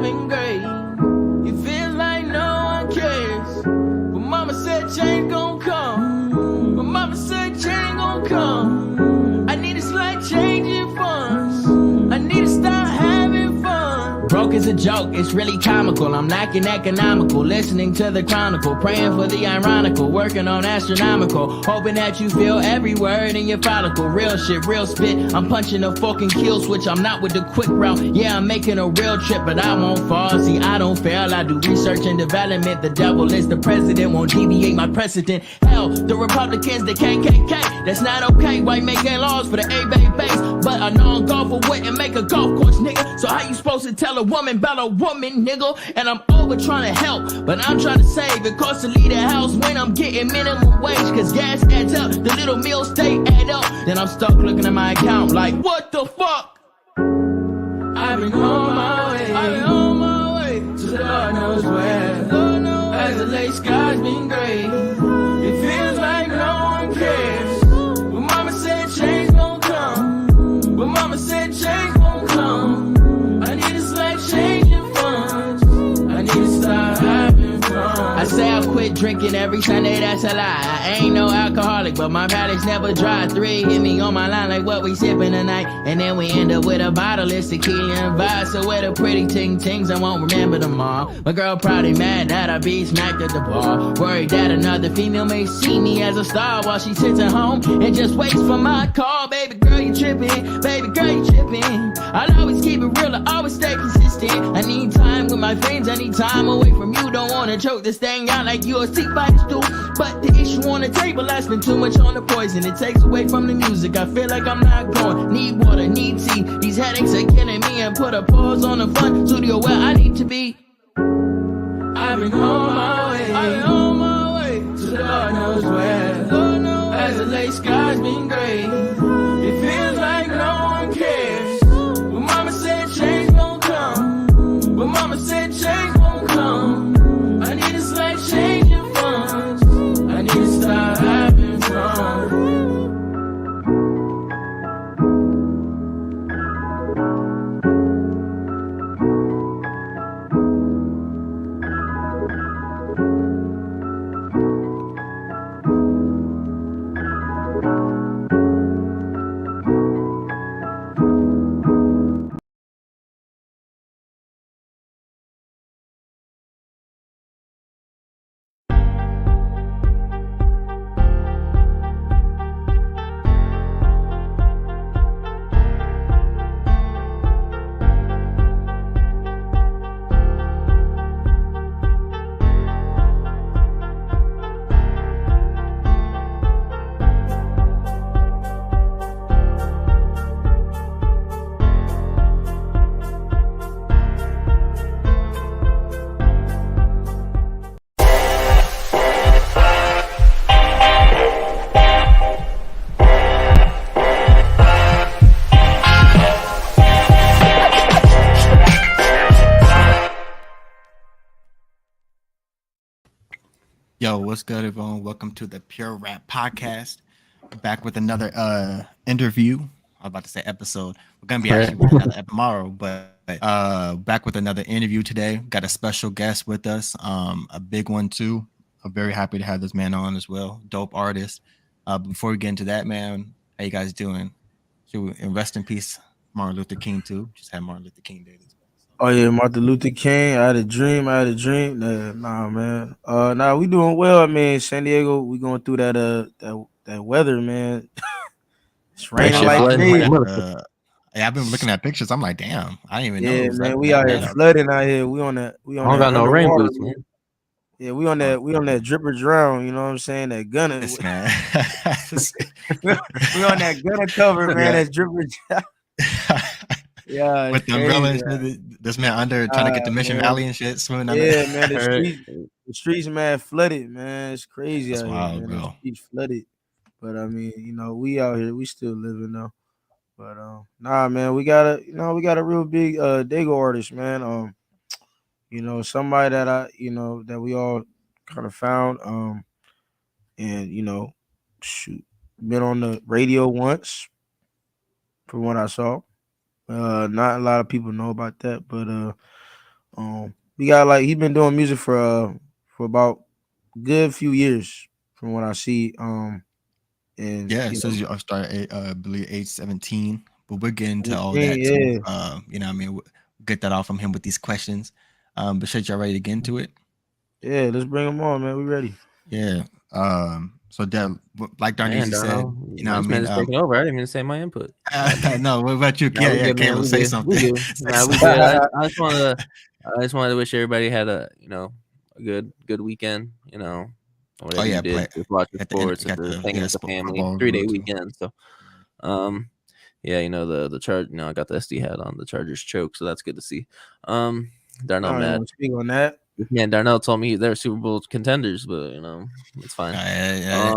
been great. It feels like no one cares. But mama said change gon' come. But mama said change gon' come. I need a slight change in funds. I need to start having fun. Broke is a joke, it's really comical. I'm lacking economical, listening to the chronicle, praying for the ironical, working on astronomical, hoping that you feel every word in your follicle. Real shit, real spit. I'm punching a fucking kill switch. I'm not with the quick route. Yeah, I'm making a real trip, but I won't fall. See, I don't fail. I do research and development. The devil is the president, won't deviate my precedent. Hell, the Republicans, the KKK. That's not okay. White making laws for the A-Bay base, but a non-golfer wouldn't make a golf course, nigga. So how you supposed to tell a woman about a woman, nigga? And I'm over trying to help, but I'm trying to save. It costs to leave the house when I'm getting minimum wage, cause gas adds up, the little meals stay add up. Then I'm stuck looking at my account like, what the fuck? I've been on my way to the Lord knows where. As the late skies been gray, it feels like no one cares. But mama said change gon' come. But mama said change gon' come. I need a slight change in funds. I need to start having fun. I say I'll quit drinking every Sunday, that's a lie. I ain't no alcoholic, but my palate's never dry. 3 hit me on my line like what we sipping tonight, and then we end up with a bottle of tequila and vibe. So where the pretty ting-tings, I won't remember them all. My girl probably mad that I be smacked at the bar, worried that another female may see me as a star while she sits at home and just waits for my call. Baby girl, you tripping, baby girl, you tripping. I'll always keep it real, I always stay consistent. I need time with my friends, I need time away from you. Don't wanna choke this thing out like you a seat bites do. But the issue on the table, I spend too much on the poison. It takes away from the music, I feel like I'm not going. Need water, need tea, these headaches are killing me. And put a pause on the fun studio where I need to be. I've been on my way to the Lord knows where. As the late skies been gray, it feels like no one cares. But mama said change gon' come. But mama said change gon' come. I need a slight change in funds. I need to start having fun. Yo, what's good, everyone? Welcome to the Pure Rap Podcast. Back with another interview. I was about to say episode. We're gonna be actually with another tomorrow, but back with another interview today. Got a special guest with us, a big one too. I'm very happy to have this man on as well. Dope artist. Before we get into that, man, how you guys doing? And rest in peace, Martin Luther King too. Just had Martin Luther King Day this week. Oh yeah, Martin Luther King. I had a dream. Nah, man. Nah, we doing well. I mean, San Diego, we going through that weather, man. It's raining like crazy. Yeah, I've been looking at pictures. I'm like, damn, I didn't even know. Yeah, man, we out here flooding out here. We on that. I don't got no rain boots, man. Yeah, we on that drip or drown. You know what I'm saying? That gunner. Man. We on that gunner cover, man. Yeah. That's drip or drown. Yeah, with the umbrella and shit, this man under trying to get to Mission Valley and shit, swimming under. Yeah, man, the streets, man, flooded, man. It's crazy. That's out wild, here, man. bro. The streets flooded, but I mean, you know, we out here, we still living though. But nah, man, we got a real big Dago artist, man. You know, somebody that that we all kind of found, and you know, been on the radio once, from what I saw. Not a lot of people know about that, but We got like he been doing music for about good few years from what I see. And Yeah, it you says know, you start at I believe age 17, but we'll get into all that too. yeah, You know, what I mean, we'll get that off from him with these questions. But shit, y'all ready to get into it? yeah. Let's bring him on, man. We ready. Yeah. So like Man, Darnese said, Darnell, you know, what I this man mean, is taking over. I didn't even say my input. no, what about you? Nah, Yeah, we yeah, good, man. Caleb, We say good. We something. good. Say Nah, we something. good. I just wanted to wish everybody had a a good weekend. Oh Whatever you yeah, did, play just watch the at the end. sports, Got the hanging with the family. football as 3-day well too. weekend. So, um, yeah, the charge. I got the SD hat on. The Chargers choke, so that's good to see. Darnell I don't mad. want to speak on that. This man Darnell told me they're Super Bowl contenders, but it's fine. I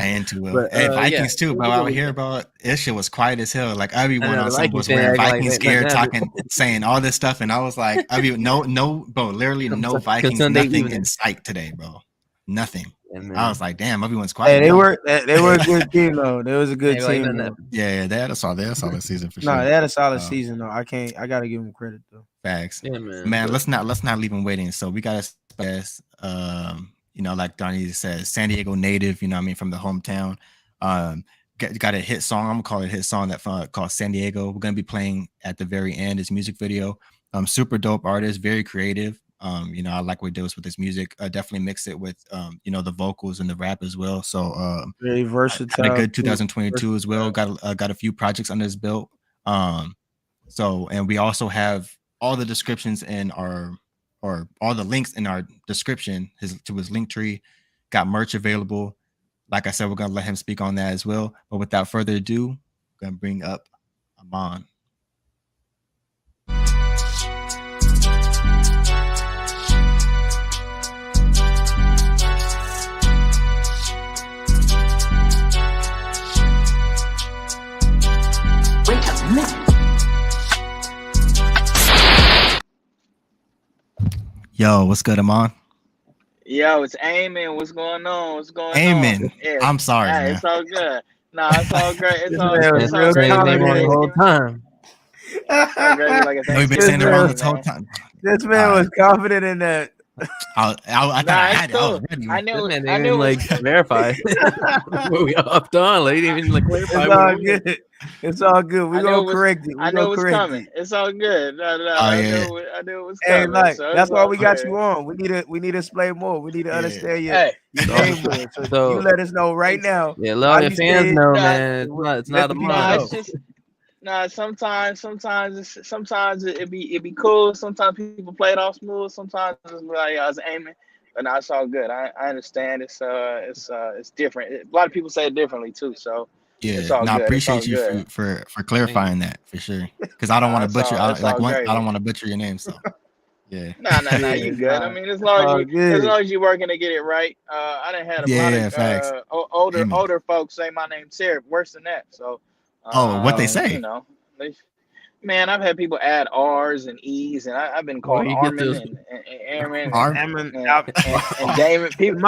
into it. But Hey, yeah, Vikings too, it was bro. a good Out here, weekend. bro. This shit was quiet as hell. Like I everyone know on the Sunday Vikings was fan wearing acting like Vikings nothing gear, happened. talking, saying all this stuff, and I was like, no, bro. Literally no Vikings, Sunday nothing evening. in sight today, bro. Nothing. And I was like, damn, everyone's Hey, quiet now. they were a good team though. They was a good like team nothing though. happened. Yeah, they had a solid season for No, sure. they had a solid season though. I gotta give them credit though. Facts. Yeah, man. Man, But let's not leave him waiting. So we got like Donnie says, San Diego native, you know what I mean, from the hometown. Got a hit song. I'm gonna call it a hit song that called San Diego. We're gonna be playing at the very end his music video. Super dope artist, very creative. I like what he does with his music. Definitely mix it with the vocals and the rap as well. So Very versatile. had a good too. 2022 as well. Got a few projects under his belt. And we also have all the descriptions or all the links in our description to his Linktree. Got merch available. Like I said, we're gonna let him speak on that as well. But without further ado, I'm gonna bring up Amon. Wait a minute. Yo, what's good, Amon? Yo, it's Amon. What's going on? What's going Amen. on? Yeah. I'm sorry, Hey, man. it's all good. Nah, it's all great. It's This all, man was it's real all great. saying his name confident. wrong the whole time. It's all great. Like a We've been This saying it man wrong was- this whole time. This man was confident in that. I thought Nah, I it's had it. I was cool. ready. I This knew. man I didn't knew. even verify. We hopped on. Like, he didn't even clarify. It's all good. It's all good. We I knew gonna it was- correct it. I We knew it gonna was correct coming. it. It's all good. No, Oh, I yeah. knew it was Hey, coming. like So that's it's why all we got good. you on. We need to explain more. We need to Yeah. understand Hey, your So- name more. So, so- you let us know right now. Yeah, let all How your you fans say it? know, Nah, man. It's let not the a people nah, know. it's just. Nah, sometimes it be cool. Sometimes people play it off smooth. Sometimes it's like I was aiming, but nah, it's all good. I understand. It's different. A lot of people say it differently too. So it's Yeah, all no, I good. It's all appreciate you good. for clarifying that for sure. Because I don't want to It's butcher. all it's all I great. don't want to butcher your name. So yeah, Nah, Yeah, you good. nah. I mean, as long as Good. you working to get it right. I done had a lot yeah, of facts. Amen. older folks say my name Sarah. Worse than that. So Oh, what they say? they, man, I've had people add R's and E's, and I've been Well, called you get Armin those- and Aaron Arm. and Damon. People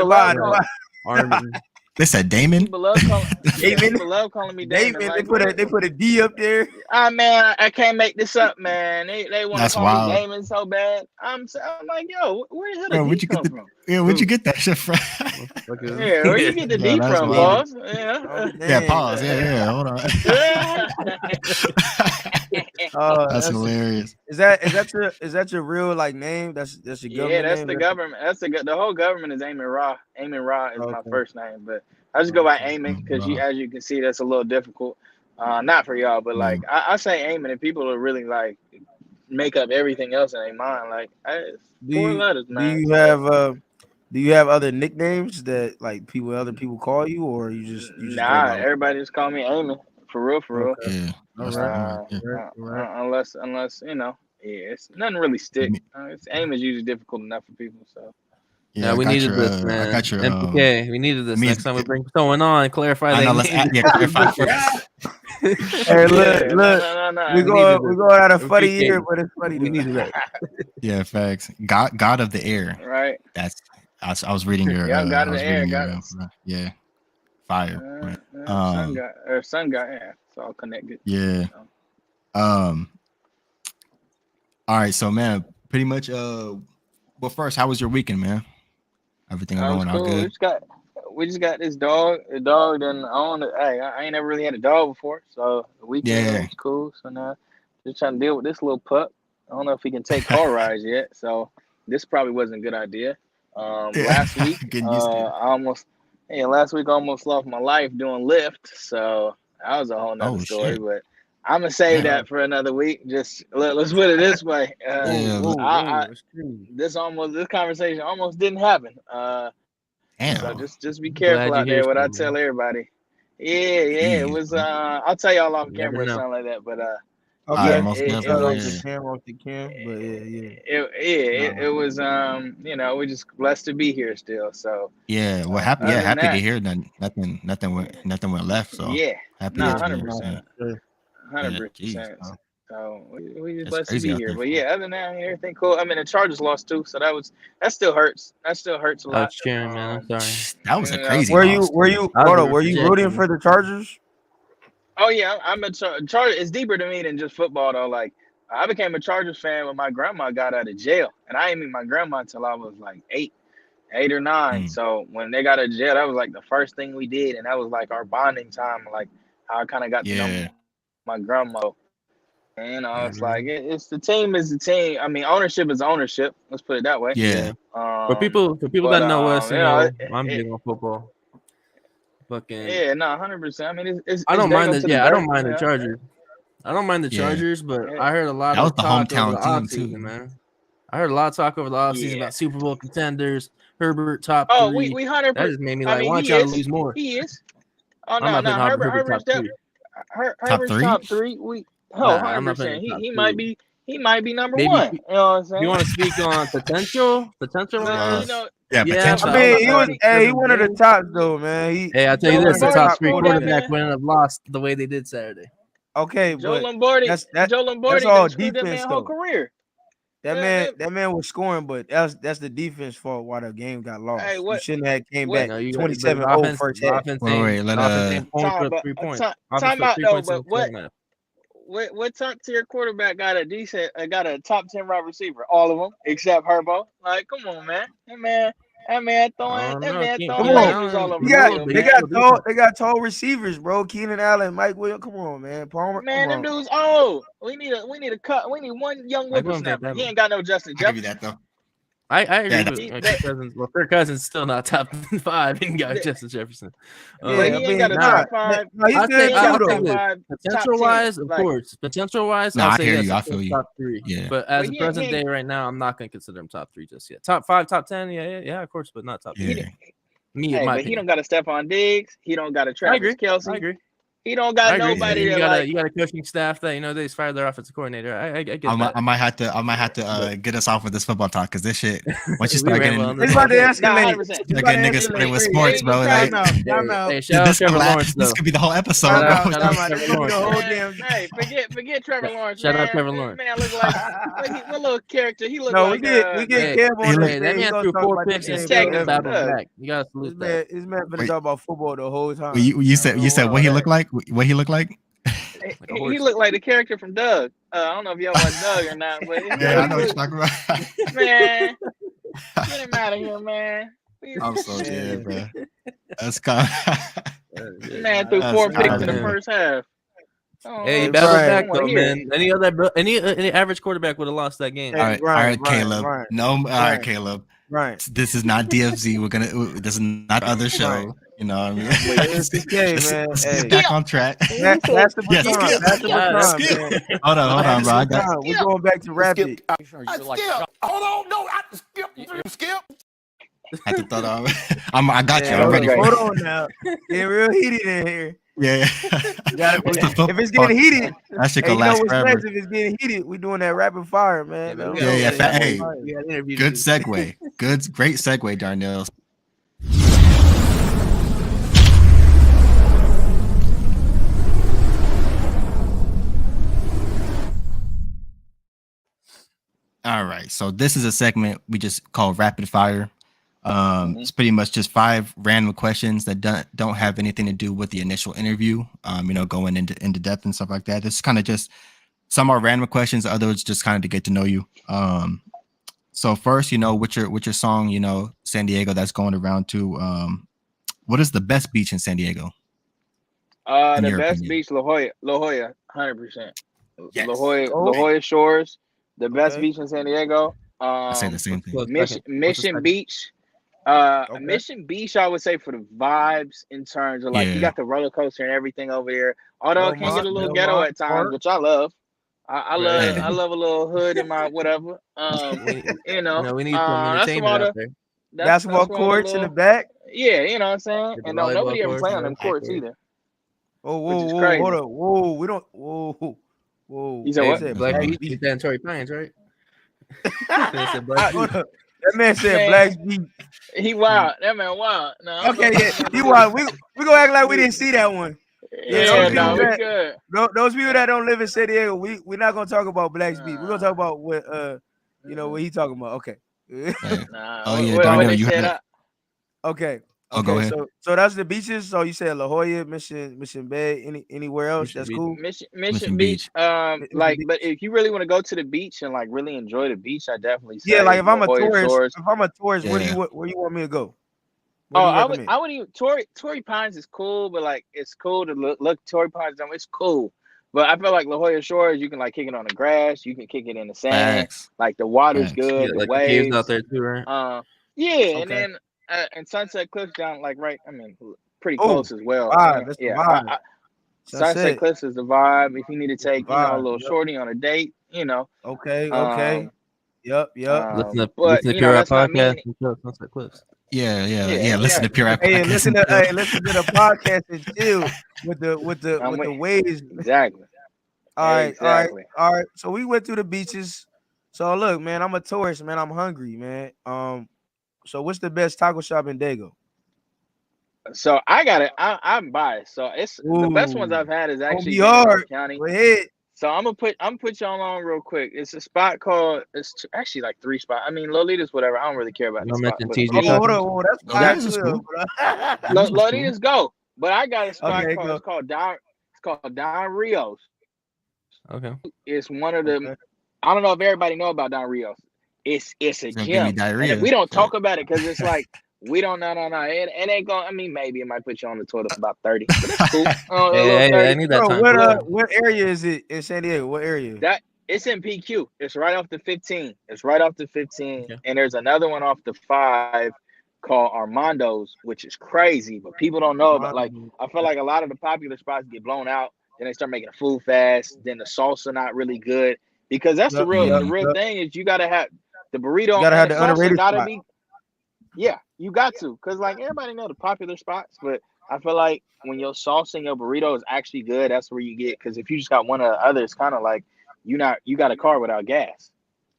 love calling. Armin. They said Damon. People love calling. Yeah, Damon. people love calling me Damon. Damon, Like, they put a D up there. man, I can't make this up, man. They want to That's call wild. me Damon so bad. I'm like, yo, where the hell Bro, did where'd D you get come the? from? Yeah, where'd you get that shit from? Yeah, where you get the No, D that's from, wild. boss? Yeah. Yeah, pause. Yeah, hold on. Oh, That's hilarious. Is that your real like name? That's your government Yeah, that's name? the government. That's the whole government is Amon Ra. Amon Ra is my Okay. first name, but I just go by Okay. Amon because Ra. as you can see, that's a little difficult. Not for y'all, but like I say Amon, and people are really like make up everything else in their mind. Like it's four letters, man. Do you have other nicknames that like other people call you, or you just go Nah, by? everybody just call me Amon. For real, for real. Okay. Yeah. That's the one. Yeah. Unless it's nothing really stick. It's aim is usually difficult enough for people. So Yeah, I we got needed your, this, man. I got your MPK. We needed this. me- Next time we bring someone on, clarify I their know. name. Clarify first. Hey, look, no. we going out a funny MPK. year, but it's funny. We though. needed that. Yeah, facts. God of the air. Right. That's. I was reading your. Yeah, God I of was the air. reading Got your. it. Yeah. Fire. Sun God. Yeah, it's all connected. Yeah. So. All right, so man, pretty much. Well, first, how was your weekend, man? Everything That was going all cool. good? We just got this dog. The dog done owned it. Hey, I ain't never really had a dog before, so the weekend Yeah. was cool. So now just trying to deal with this little pup. I don't know if he can take car rides yet, so this probably wasn't a good idea. Last week, Getting used to it. last week I almost lost my life doing Lyft, so that was a whole nother Oh story. shit. But I'm gonna save Yeah. that for another week. Just let's put it this way. Yeah. That's crazy. This conversation almost didn't happen. Damn. So just be I'm careful glad out you're there. here What I still, tell man. everybody. Yeah, it Jeez, was. bro. I'll tell y'all off You never camera or know. something like that. But All Okay, right, most it definitely. off the was. cam, off the cam. But yeah. It was. We're just blessed to be here still. So Yeah. Well, happy. Yeah, other than happy to that, hear that nothing went left. So yeah, happy nah, that you. 100%, Sure. Yeah. Jeez, 100%. bro. So we just That's blessed to crazy be out here. there. But yeah, other than that, everything cool. I mean, the Chargers lost too, so that still hurts. That still hurts a I was lot. cheering, man. I'm sorry. That was a You know, crazy Were loss. you I was hold on? rooting Were for you rooting Jackson. for the Chargers? Oh yeah, I'm a Charger. It's deeper to me than just football though. Like I became a Chargers fan when my grandma got out of jail, and I didn't meet my grandma until I was like eight or nine. Mm. So when they got out of jail, that was like the first thing we did, and that was like our bonding time. Like how I kind of got to know Yeah. my grandma. And it's Mhm. like it's the team is the team. I mean, ownership is ownership. Let's put it that way. Yeah. For people But that know us, you know, I'm big on football. Fucking, yeah, no, 100%. I mean, I it's don't mind Dago to the I don't dirt. mind You the know? Chargers. I don't mind the Yeah. Chargers, but Yeah. I heard a lot That was of the talk over the hometown team, offseason, too. man. I heard a lot of talk over the offseason Yeah. about Super Bowl contenders, Herbert top Oh, 3. we That 100%. just made me I like, mean, why don't he y'all is. lose more? He is. Oh I'm not putting Herbert Herbert's top 3. Top Herbert's 3? top 3. Nah, I'm not putting 100%. him top He 3. might be number Maybe 1. You know what I'm if you saying? want to speak on potential But wise, Yeah, yeah, potential. but I I'm mean, not he putting was. him Hey, he 7 one of the games. tops though, man. Hey, I'll tell you Joe this: the Lombardi top 3 screwed that quarterback man. wouldn't have lost the way they did Saturday. Okay, Joe but Lombardi that's done all screwed that defense man's whole though. career. That man was scoring, but that's the defense fault why the game got Hey, lost. You what shouldn't have came what back No, you got, but 27-0 first the half. offense Wait, let only time put up but 3 points. Offense time put up out 3 though, points in but the second half. what top tier quarterback got a top 10 wide receiver? All of them except Herbo. Like, come on, man. That man I throwing don't know. Come throwing on, lasers all over you the got field, they man. got tall receivers, bro. Keenan Allen, Mike Williams. Come on, man. Palmer, come Man, them on. dudes old. We need a cut. We need one young Mike Williams ain't whippersnapper. that He old. ain't got no Justin I'll give you Jefferson. that though. I agree Yeah, with He, Kirk they, Cousins. Well, Kirk Cousins still not top 5. He got they, Justin Jefferson. Yeah, but I he ain't mean, got a nah, top 5. he's I good think He ain't got too a I'll say top though. this: 5, top potential 10. wise, of Like, course. Potential wise, No, I'll I say hear yes. you. Of I feel course, you. top 3. Yeah. But as but of he present ain't day, right now, I'm not gonna consider him top 3 just yet. Top 5, top 10, yeah, of course, but not top 3. Yeah. Me, in my but he don't opinion. got a Stephon Diggs. He don't got a I Travis agree. Kelce. He don't got nobody You that got like. a coaching staff that they just fired their offensive coordinator. I get I that. might have to get us off with this football talk because this shit. Once you We start ramble getting on this It's about to all day. Nah, escalate. 100%. It's like about to getting niggas escalate started with crazy. sports, bro. Like Time out. Time out. Hey, shout out Trevor Lawrence this though. could be the whole episode, Time bro. out. Shout Time out out. This Trevor gonna be the Lawrence. whole Man, damn. hey, forget Trevor Lawrence, Shout man. out Trevor Lawrence. Man look like what little character? He look No, like we get Hey, Kev on the look- that stage. He man gonna threw talk 4 about this picks and It's game still technical. forever. battled back. You gotta salute that. This man finna Wait. talk about football the whole time. You said what he looked like? What he looked like? Like a He horse. looked like the character from Doug. I don't know if y'all watch Doug or not, but Yeah, I know what you're talking about. man, get him out of here, man. I'm so dead, bro. That's kind Man threw That's 4 kind picks in the man. first half. Oh, Hey, he Hey, battled Brian. back though, man. Any average quarterback would have lost that game. Hey, all right, Brian, Caleb. Brian, No, all Brian. right, Caleb. Right. This is not DFZ. This is not other show. You know what I mean? It's okay, man. Let's Hey. get back on track. Pass the Yes, baton. skip. Pass the baton, Skip. man. Hold on, Pass bro. I the got. baton. We're going back to rapid. I had to throw that. I got you. Yeah, I'm ready. okay. Hold on now. Getting real heated in here. Yeah. You gotta What's the football if it's getting heated, That shit hey, could you know last what's forever. next? If it's getting heated, we doing that rapid fire, man. Yeah, Yeah, hey, we got an interview to Good do. segue. Great segue, Darnell. All right, so this is a segment we just call rapid fire. It's pretty much just 5 random questions that don't have anything to do with the initial interview. Going into depth and stuff like that. This is kind of just some are random questions, others just kind of to get to know you. So first, with your song, San Diego, that's going around to what is the best beach in San Diego? In The your best opinion? beach, La Jolla, 100%. La Yes. Jolla, La Oh, Jolla Shores, the best okay. beach in San Diego. I say the same What's thing. close Mission second? What's the Mission second? Beach. Okay. Mission Beach, I would say for the vibes in terms of like you Yeah. got the roller coaster and everything over there. Although it can get a little ghetto Belmont at times, Park. which I love. Right. I love a little hood in my whatever. We, we need some That's from entertainment all out the there. that's Basketball from all the courts in the little back. yeah, you know what I'm saying? The And don't volleyball nobody ever courts, play on them courts courts. either, Oh, which whoa, is whoa, crazy. hold up, whoa, we don't, whoa. You said Hey, what? Said Black Black Beach, Beach. you said Torrey Pines, right? They said Black I, Beach. Hold up. That man said man, Black Beach. he wild. That man wild. No, I'm Okay, about, yeah, I'm about to you do wild. We gonna act like we didn't see that one. Yeah, That's those Yeah, funny. people no, we that good. those people that don't live in San Diego, we're not gonna talk about Black Beach. We're gonna talk about what what he talking about. Okay. Right. Nah, Oh yeah, what Darnell, they you said. had. Okay. Oh, go Okay. ahead. So that's the beaches. So you said La Jolla, Mission Bay, anywhere else? Mission That's Beach. cool. Mission Mission Beach. Beach. Like, Beach. but if you really want to go to the beach and like really enjoy the beach, I definitely Yeah, like say if La I'm a Jolla tourist, Shores. Yeah. where you want me to go? Oh, What do you recommend? I would even Torrey Pines is cool, but like it's cool to look Torrey Pines. It's cool, but I feel like La Jolla Shores, you can like kick it on the grass, you can kick it in the sand. Facts. Like the water's Facts. good, Yeah, the like the caves out waves. there too, right? Yeah, and Okay. then and Sunset Cliffs down like right. I mean, pretty Oh, close as well. vibe. That's the Yeah, vibe. Sunset Sunset. Cliffs is the vibe. If you need to That's the take, a vibe. little Yep. shorty on a date, Okay. Yep. but Listen to Pure Rap that's not Podcast mean. and chill at Sunset Cliffs. Yeah. Yeah, Listen to exactly. Pure Rap Hey, Podcast and chill. listen to the podcast and chill with I'm the with waves. exactly, All exactly. right. So we went through the beaches. So look, man, I'm a tourist, man. I'm hungry, man. So what's the best taco shop in Dago? So I got it. I'm biased. So it's the best ones Ooh, I've had is gonna actually be been in hard. North County. Go ahead. So I'm gonna put y'all on real quick. It's a spot called. Actually like 3 spots. I mean Lolita's whatever. I don't really care about You the don't spot. mention But TG for me, Hold Tacos? on. That's Oh, fine yours is too. cool. Bro. Yours is cool. Lolita's go. But I got a spot Okay, called. go. It's called Don Rios. Okay. It's one of the. Okay. I don't know if everybody know about Don Rios. It's a It's gonna give me gem, and diarrhea. we don't Shit. talk about it because it's like we don't. No. It ain't going. I mean, maybe it might put you on the toilet for about 30, but that's cool. A little Hey, I 30. need that Bro, time. For sure. what area is it in San Diego? What area? That it's in PQ. It's right off the 15. It's right off the 15, Okay. and there's another one off the 5 called Armando's, which is crazy, but people don't know about. Like, I feel like a lot of the popular spots get blown out. Then they start making a food fast. Then the salsa not really good because that's the real thing is you gotta have the burrito You gotta and have the the salsa underrated gotta spot. be. Yeah, you got to because like everybody know the popular spots, but I feel like when your salsa and your burrito is actually good, that's where you get. Because if you just got one or the other, it's kind of like you got a car without gas,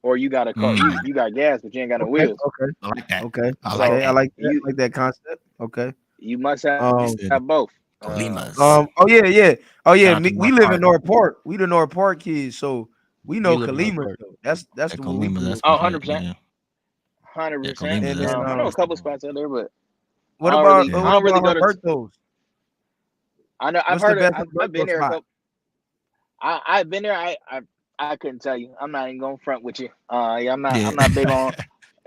or you got a car you got gas but you ain't got no wheels. I like that. Okay. I like that. I like that. You I like that concept. Okay. you must have both. Colimas. Oh yeah. Shout out to We North live Park. in North Park. We the North Park kids, so we know You live in North Kalima. Park. Though. That's Yeah, the one we Colima, grew that's up. my 100%. shit. Yeah. 100%. Colima, And that's then I know a couple spots out there, but what I don't about really, I don't really go to. Humberto's? I know I've What's the heard best it. I've been Humberto there. spot? I've been there. I couldn't tell you. I'm not even going front with you. Yeah, I'm Yeah. not big on.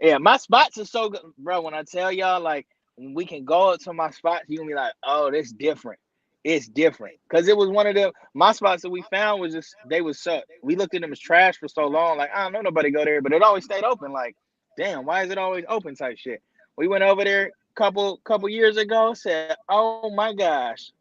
Yeah, my spots are so good, bro. When I tell y'all, like, when we can go up to my spots, you gonna be like, oh, this different. It's different because it was one of the my spots that we found was just they was so we looked at them as trash for so long. Like I don't know nobody go there, but it always stayed open. Like, damn, why is it always open? Type shit. We went over there couple years ago. Said, oh my gosh,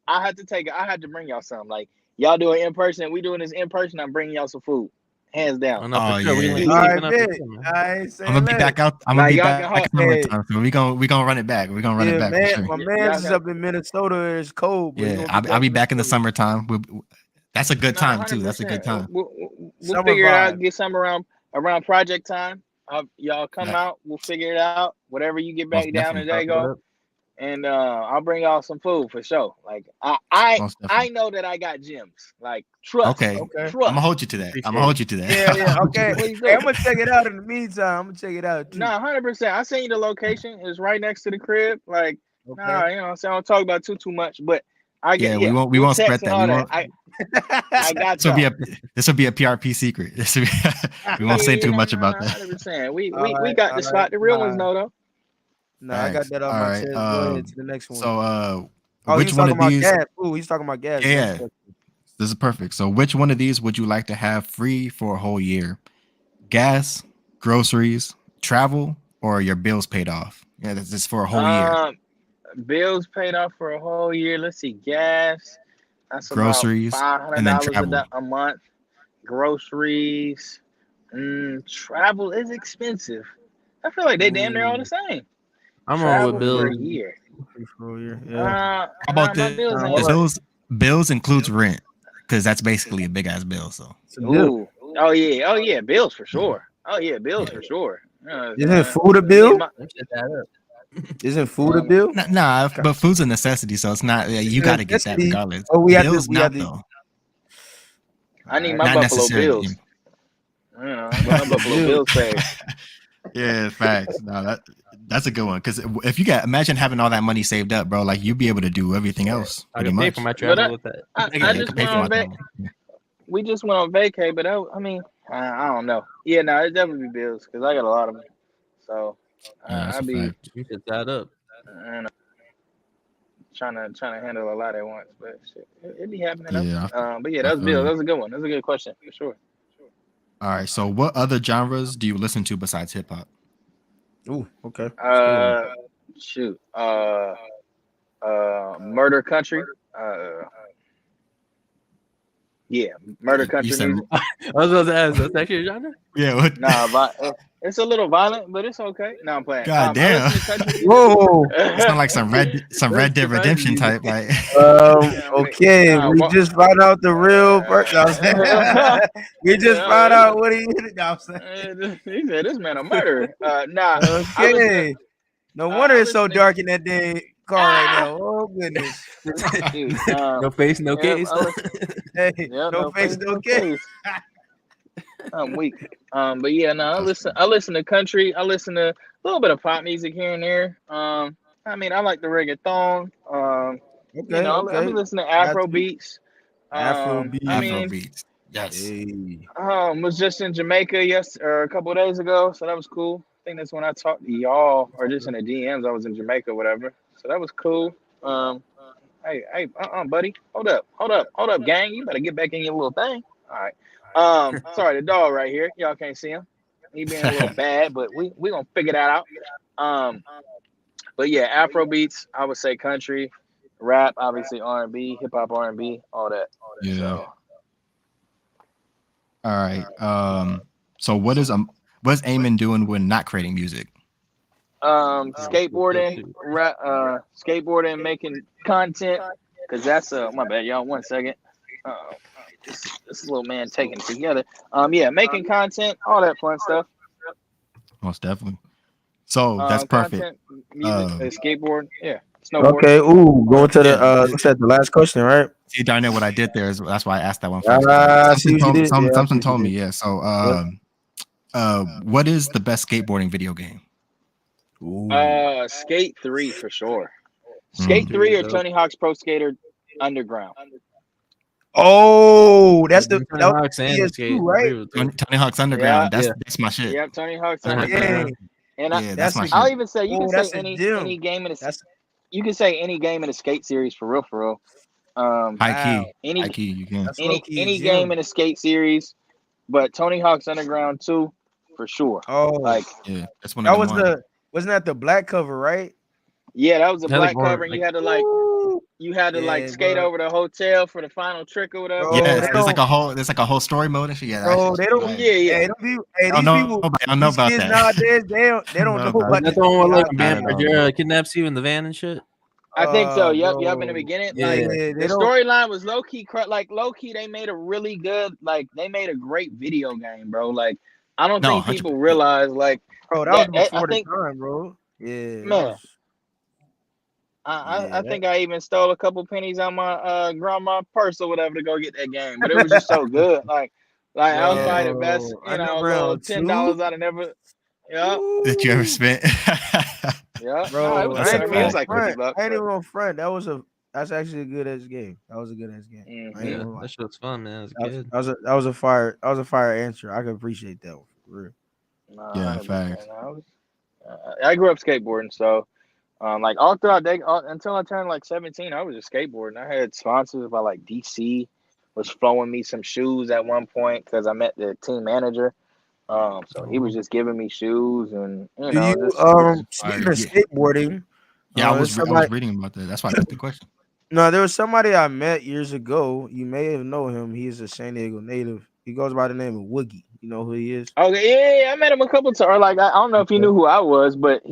I had to bring y'all something. Like y'all do it in person. We doing this in person. I'm bringing y'all some food, hands Oh, down. no, for Oh, sure. yeah. We All right, linking up for bet. sure, man. I ain't saying I'm gonna be that. back out. I'm Like, gonna be y'all back can in hold- summertime, so we gonna run it back. We're gonna run it Yeah, back man. for sure. My Yeah, man y'all is got- up in Minnesota. It's cold, but Yeah, I'll be back in the summertime. That's a good time too. That's a good 100%. time. We'll Summer figure it out. vibe. Get some around project time. Y'all come Yeah. out. We'll figure it out. Whatever you get back Most down in definitely. Dago, and I'll bring y'all some food for sure. Like I Most definitely. know that I got gems. Like trust. Okay. Okay. I'm Trust. gonna hold you to that. Appreciate I'm gonna hold you to that. Yeah. Okay. Please do. Hey, I'm gonna check it out in the meantime. I'm gonna check it out too. Nah, 100%. I seen you the location. It's right next to the crib. Like, Okay. nah, you know, so I don't talk about too much, but I get Yeah, we won't we'll spread text and that. all We that. won't. I got This will be y'all. a PRP secret. We won't say too much about that. 100%. We Alright, got the spot. The real ones know though. Nah, I got Facts. that off All my right. chest. Go ahead to the next one. So Oh, which he's one talking of about these? gas. Ooh, he's talking about gas. Yeah, Next yeah. question. This is perfect. So which one of these would you like to have free for a whole year? Gas, groceries, travel, or your bills paid off? Yeah, this is for a whole year. Bills paid off for a whole year. Let's see, gas. That's about Groceries, and then $500 travel. a month. Groceries. Travel is expensive. I feel like they damn near all the same. I'm on with Travel for a bills. year. For a year. Yeah. How about My the bills hold ain't. on. bills includes rent because that's basically a big ass bill. So It's a bill. Ooh. Oh yeah, bills for yeah, sure. Oh yeah, bills yeah. for sure. Isn't food a Me bill? and my, That shit add up. Isn't food a bill? Nah, but food's a necessity, so it's not. It's You a got to get that necessity. regardless. Oh, we have Bills, to. We have not to. though. I need Alright. my Not Buffalo necessarily. Bills. I got my Buffalo Bill. Bills paid. Yeah, facts. No, that's a good one. Because if you got imagine having all that money saved up, bro, like you'd be able to do everything else I pretty can pay much. for my But travel with that. I Yeah, you just can pay went for my on vac. travel. We just went on vacay, but I mean, I don't know. Yeah, no, it definitely be bills because I got a lot of them. So Yeah, that's I a be fact. You should add up. you know, trying to handle a lot at once, but shit, it be happening Yeah, though. But yeah, I that's feel bills. you. That's a good one. That's a good question for sure. All right. So, what other genres do you listen to besides hip hop? Ooh, okay. That's a good one. Shoot. Murder country. Yeah, murder You country said, music. I was about to ask, that's actually a genre? yeah. What? Nah, it's a little violent, but it's okay. No, I'm playing. God I damn. listen to country music. Whoa. It sound like some Red That's Dead surprising Redemption you. type. Like, Okay. Nah, We just found out the real person. No, I'm saying. We just found out what he did. No, I'm saying. he said this man a murderer. Nah, I listen to. Okay. No wonder I it's so listen to. dark in that dang car right now. Oh goodness. Shoot, No face, no yep, case. Hey, yep, no face, no case. I'm weak. But yeah, no, I listen to country. I listen to a little bit of pop music here and there. I mean, I like the reggaeton. Okay, I okay. be listening to Got Afro to. beats. Afro beat. I Afro mean, beats. Yes. Hey. was just in Jamaica a couple of days ago, so that was cool. I think that's when I talked to y'all, or just in the DMs. I was in Jamaica, whatever. So that was cool. Hey, buddy, hold up, gang. You better get back in your little thing. All right. Sorry, the dog right here. Y'all can't see him. He being a little bad, but we gonna figure that out. But yeah, Afro beats. I would say country, rap, obviously R&B, hip hop, R&B, all that. Yeah. So, All right. So what's Amon doing when not creating music? skateboarding, rap, skateboarding, making content. Cause that's my bad, y'all. 1 second. This little man taking it together. Yeah, making content, all that fun stuff. Most definitely. So that's perfect. Content, music, skateboard, yeah, snowboard. Okay, going to the what's that? The last question, right? See, Darnell, what I did there is that's why I asked that one first. I see what you did. Yeah, I see Something what you told me, did. yeah. So, what is the best skateboarding video game? Skate 3 for sure. Skate 3 or Tony Hawk's Pro Skater Underground. Oh, that's the Tony Hawk's and PS2, Skate right? Tony Hawk's Underground. Yeah. That's my shit. Yep, Tony Hawk's Yeah. Underground. And Yeah, that's my shit. I'll even say you can that's say a gem. any game in a That's you can say any game in the skate series for real. High wow. key, you can. That's low-key a any gem. game in the skate series, but Tony Hawk's Underground 2 for sure. Oh, Like Yeah, that's one that of was the wasn't that the black cover, right? yeah, that was a Had, like, black cover, and you had to Yeah, skate bro. over the hotel for the final trick or whatever. Bro, Yeah, they there's like don't- a whole story mode and shit. Yeah, Bro, they don't. Yeah. Hey, I don't these know. people, I don't know these about kids that. nowadays, they don't know about about That's this. the one where like I Bam don't know. Margera kidnaps you in the van and shit. I think so. Yep. In Bro. the beginning, Yeah. like they the don't. storyline was low key. They made a really good, they made a great video game, bro. Like I don't No, think 100%. people realize, like Bro, that was I before the think, time, bro. Yeah, that man. was- I Yeah, think I even stole a couple pennies on my grandma purse or whatever to go get that game, but it was just so good. Like I was probably the best, Yo, a little Underground $10 2? I'd have never. Yeah, that you ever Ooh. spent. yeah. Bro, No, it was That's I a good. ain't I mean, it was even fact. like $50 front. I ain't but- even front. That was That's actually a good ass game. That was a good ass game. I ain't Yeah, gonna lie. that shit's fun, man. As a That was, kid. that was a that was a fire. That was a fire answer. I can appreciate that one for real. Nah, Yeah, 100%. facts. I grew up skateboarding, so like all throughout until I turned like 17, I was just skateboarding. I had sponsors by like DC was flowing me some shoes at one point because I met the team manager. So he was just giving me shoes and Do you just Fire. speaking of Yeah, skateboarding? yeah. There's I was somebody. reading about that. That's why I asked the question. No, there was somebody I met years ago. You may have know him. He is a San Diego native. He goes by the name of Woogie. You know who he is? okay. Yeah, I met him a couple times. Or like I don't know if he Okay. knew who I was, but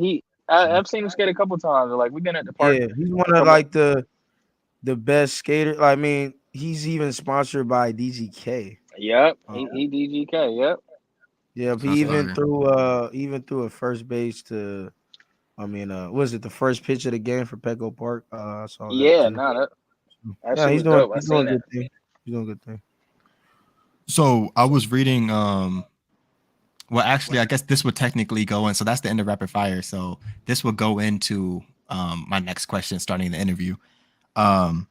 I've seen him skate a couple times. Or, like we've been at the park Yeah, he's one a of couple. like the best skater. I mean, he's even sponsored by DGK. Yep, Um, he DGK. Yep. yeah, he That's fire. even threw a first base to. I mean, was it the first pitch of the game for Petco Park? I saw that Yeah, too. no, that Yeah, shit was dope. I he's doing seen a that. good thing. He's doing a good thing. So I was reading. Well, actually, I guess this would technically go in. So that's the end of rapid fire. So this will go into my next question, starting the interview. Um,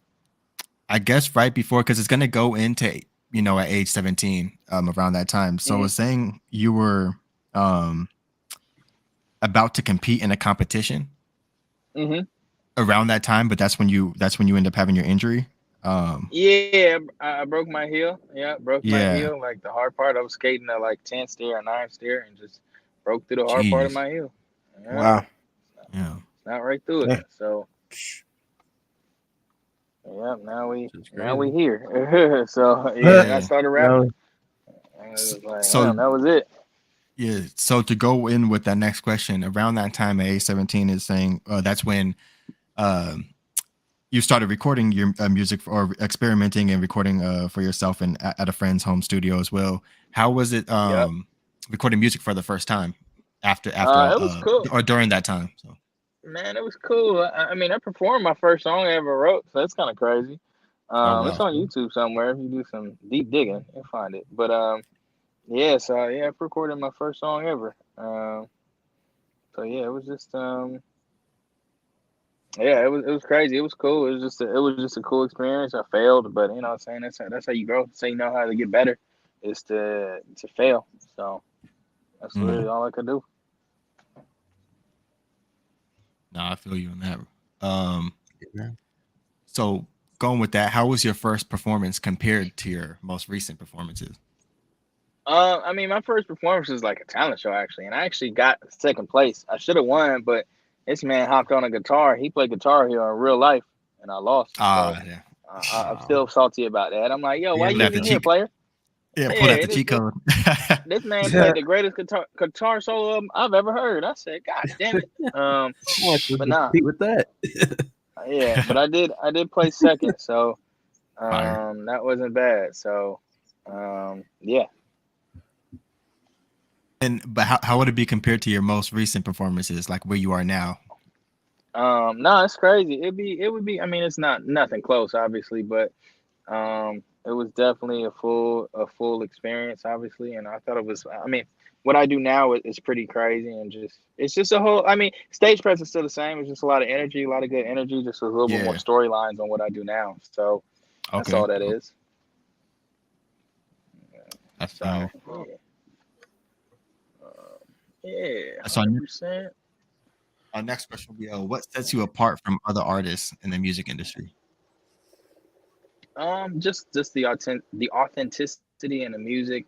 I guess right before, because it's gonna go into at age 17, around that time. So it's saying you were um about to compete in a competition Hmm. around that time, but that's when you end up having your injury. Yeah, I broke my heel. Yeah, broke my Yeah, heel. Like the hard part, I was skating at like 10 stair or 9 stair and just broke through the hard part of jeez, my heel. Yeah, Wow. yeah. not right through it. Yeah. So yeah, It's now we crazy. here. So yeah, and I Yeah. started rapping. No, And it S- was like, So damn, that was it. yeah, so to go in with that next question, around that time at age 17 is saying that's when um you started recording your music or experimenting and recording for yourself and at a friend's home studio as well. How was it Yep. recording music for the first time after It was cool, or during that time? So man. It was cool. I mean, I performed my first song I ever wrote, so that's kind of crazy. oh It's wow. on YouTube somewhere. If you do some deep digging, you'll find it. But yeah, so yeah, I recorded my first song ever. So yeah, it was just yeah, it was crazy. It was cool. It was just a cool experience. I failed, but you know what I'm saying, that's how you grow. That's how you know how to get better is to fail. So that's literally Mm. all I could do. No, I feel you on that. Um, Yeah. so going with that, how was your first performance compared to your most recent performances? I mean, my first performance was like a talent show actually, and I actually got second place. I should have won, but this man hopped on a guitar. He played guitar here in real life, and I lost. So Yeah. I'm Wow. still salty about that. I'm like, yo, Yeah, why Pulled you out like the even here, cheat. player? Yeah, pulled out Yeah, the cheat code. this man played the greatest guitar solo I've ever heard. I said, God damn it. how am I supposed But to nah, compete with that? yeah, but I did play second, so Fire. that wasn't bad. So yeah. And but how would it be compared to your most recent performances, like where you are now? No, it's crazy. It would be. I mean, it's not nothing close, obviously, but it was definitely a full experience, obviously, and I thought it was. I mean, what I do now is pretty crazy, and it's just a whole. I mean, stage presence is still the same. It's just a lot of energy, a lot of good energy, just a little bit more Yeah. storylines on what I do now. So that's Okay. all that is. That's So fire. yeah, So 100%. our next question will be, what sets you apart from other artists in the music industry? Just the authenticity in the music.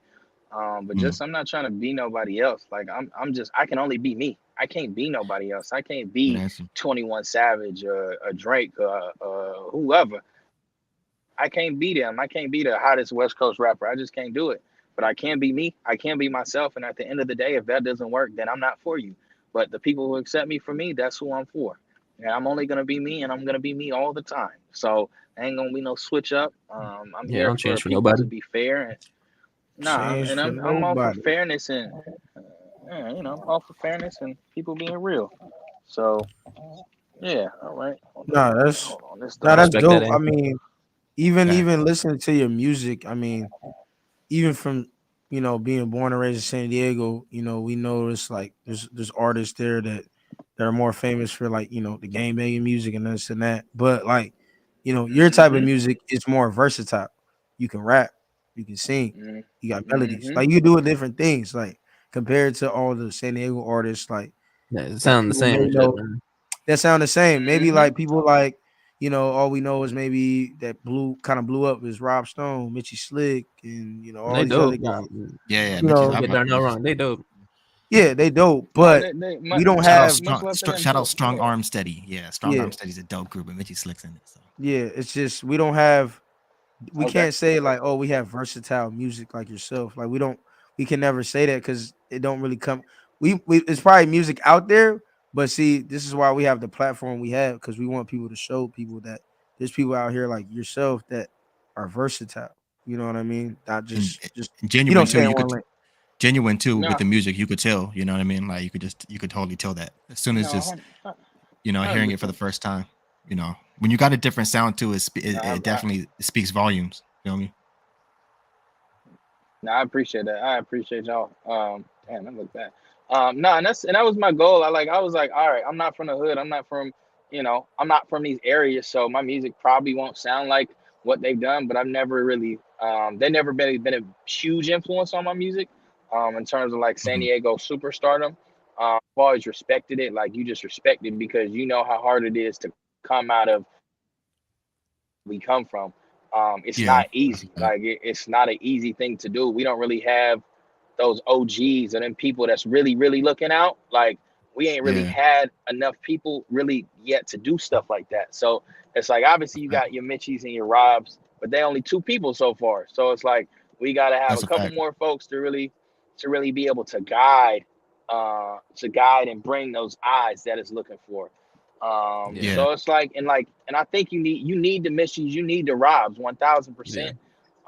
But Mm. just I'm not trying to be nobody else. Like I'm just I can only be me. I can't be nobody else. I can't Good be answer. 21 Savage or a Drake whoever. I can't be them. I can't be the hottest West Coast rapper. I just can't do it. But I can be me. I can be myself. And at the end of the day, if that doesn't work, then I'm not for you. But the people who accept me for me, that's who I'm for. And I'm only gonna be me, and I'm gonna be me all the time. So ain't gonna be no switch up. I'm Yeah, here don't for change for people to nobody. be fair and nah, change and for I'm all for nobody. fairness and I'm all for fairness and people being real. So yeah, all right. No, that's Hold on. This no, dog. that's Respect that dope. I answer. mean, even Facts. even listening to your music. I mean, even from being born and raised in San Diego, we know it's like there's artists there that are more famous for like the game banging music and this and that. But like You know, your type of Mm-hmm. music is more versatile. You can rap, you can sing, you got melodies. Mm-hmm. Like you do different things. Like compared to all the San Diego artists, like Yeah, it that sound the people same may and shit, know man. that sound the same. Maybe Mm-hmm. like people like, you know, all we know is maybe that blew up is Rob Stone, Mitchy Slick, and you know, And all they these other dope. guys. Yeah, You Mitchie's. know, I Get fuck with Darnell Mitchie's. wrong. They dope. yeah, they dope, No, but they we don't Shout out have much strong. love to them Shout out too. Strong Yeah. Arm Steady. Yeah, Strong yeah, Arm Steady's a dope group, and Mitchie Slicks in it. So yeah. It's just we don't have we Okay. can't say like, oh, we have versatile music like yourself. Like we can never say that because it don't really come. We it's probably music out there, but see, this is why we have the platform we have because we want people to show people that there's people out here like yourself that are versatile. You know what I mean? Not and, just and you genuine don't too. stay in You one could lane. genuine too with No, the music. You could tell. You know what I mean? Like you could totally tell that as soon as no, just 100%. hearing it for the first time. You know, when you got a different sound to it, No, it definitely speaks volumes. You know what I mean? no, I appreciate that. I appreciate y'all. Damn, that look bad. No, and that was my goal. I was like, all right, I'm not from the hood. I'm not from, I'm not from these areas, so my music probably won't sound like what they've done. But I've never really, they never been a huge influence on my music, in terms of like San Mhm. Diego superstardom. I've always respected it. Like you just respect it because you know how hard it is to come out of we come from. It's Yeah, not that's a easy. fact. Like it's not an easy thing to do. We don't really have those OGs and then people that's really, really looking out. Like we ain't really Yeah, had enough people really yet to do stuff like that. So it's like that's obviously a you fact. got your Mitchies and your Robs, but they only two people so far. So it's like we gotta have That's a a couple fact. more folks to really be able to guide and bring those eyes that it's looking for. Yeah. Yeah, So it's and I think you need the Mitchies, you need the Robs, one thousand Yeah. percent.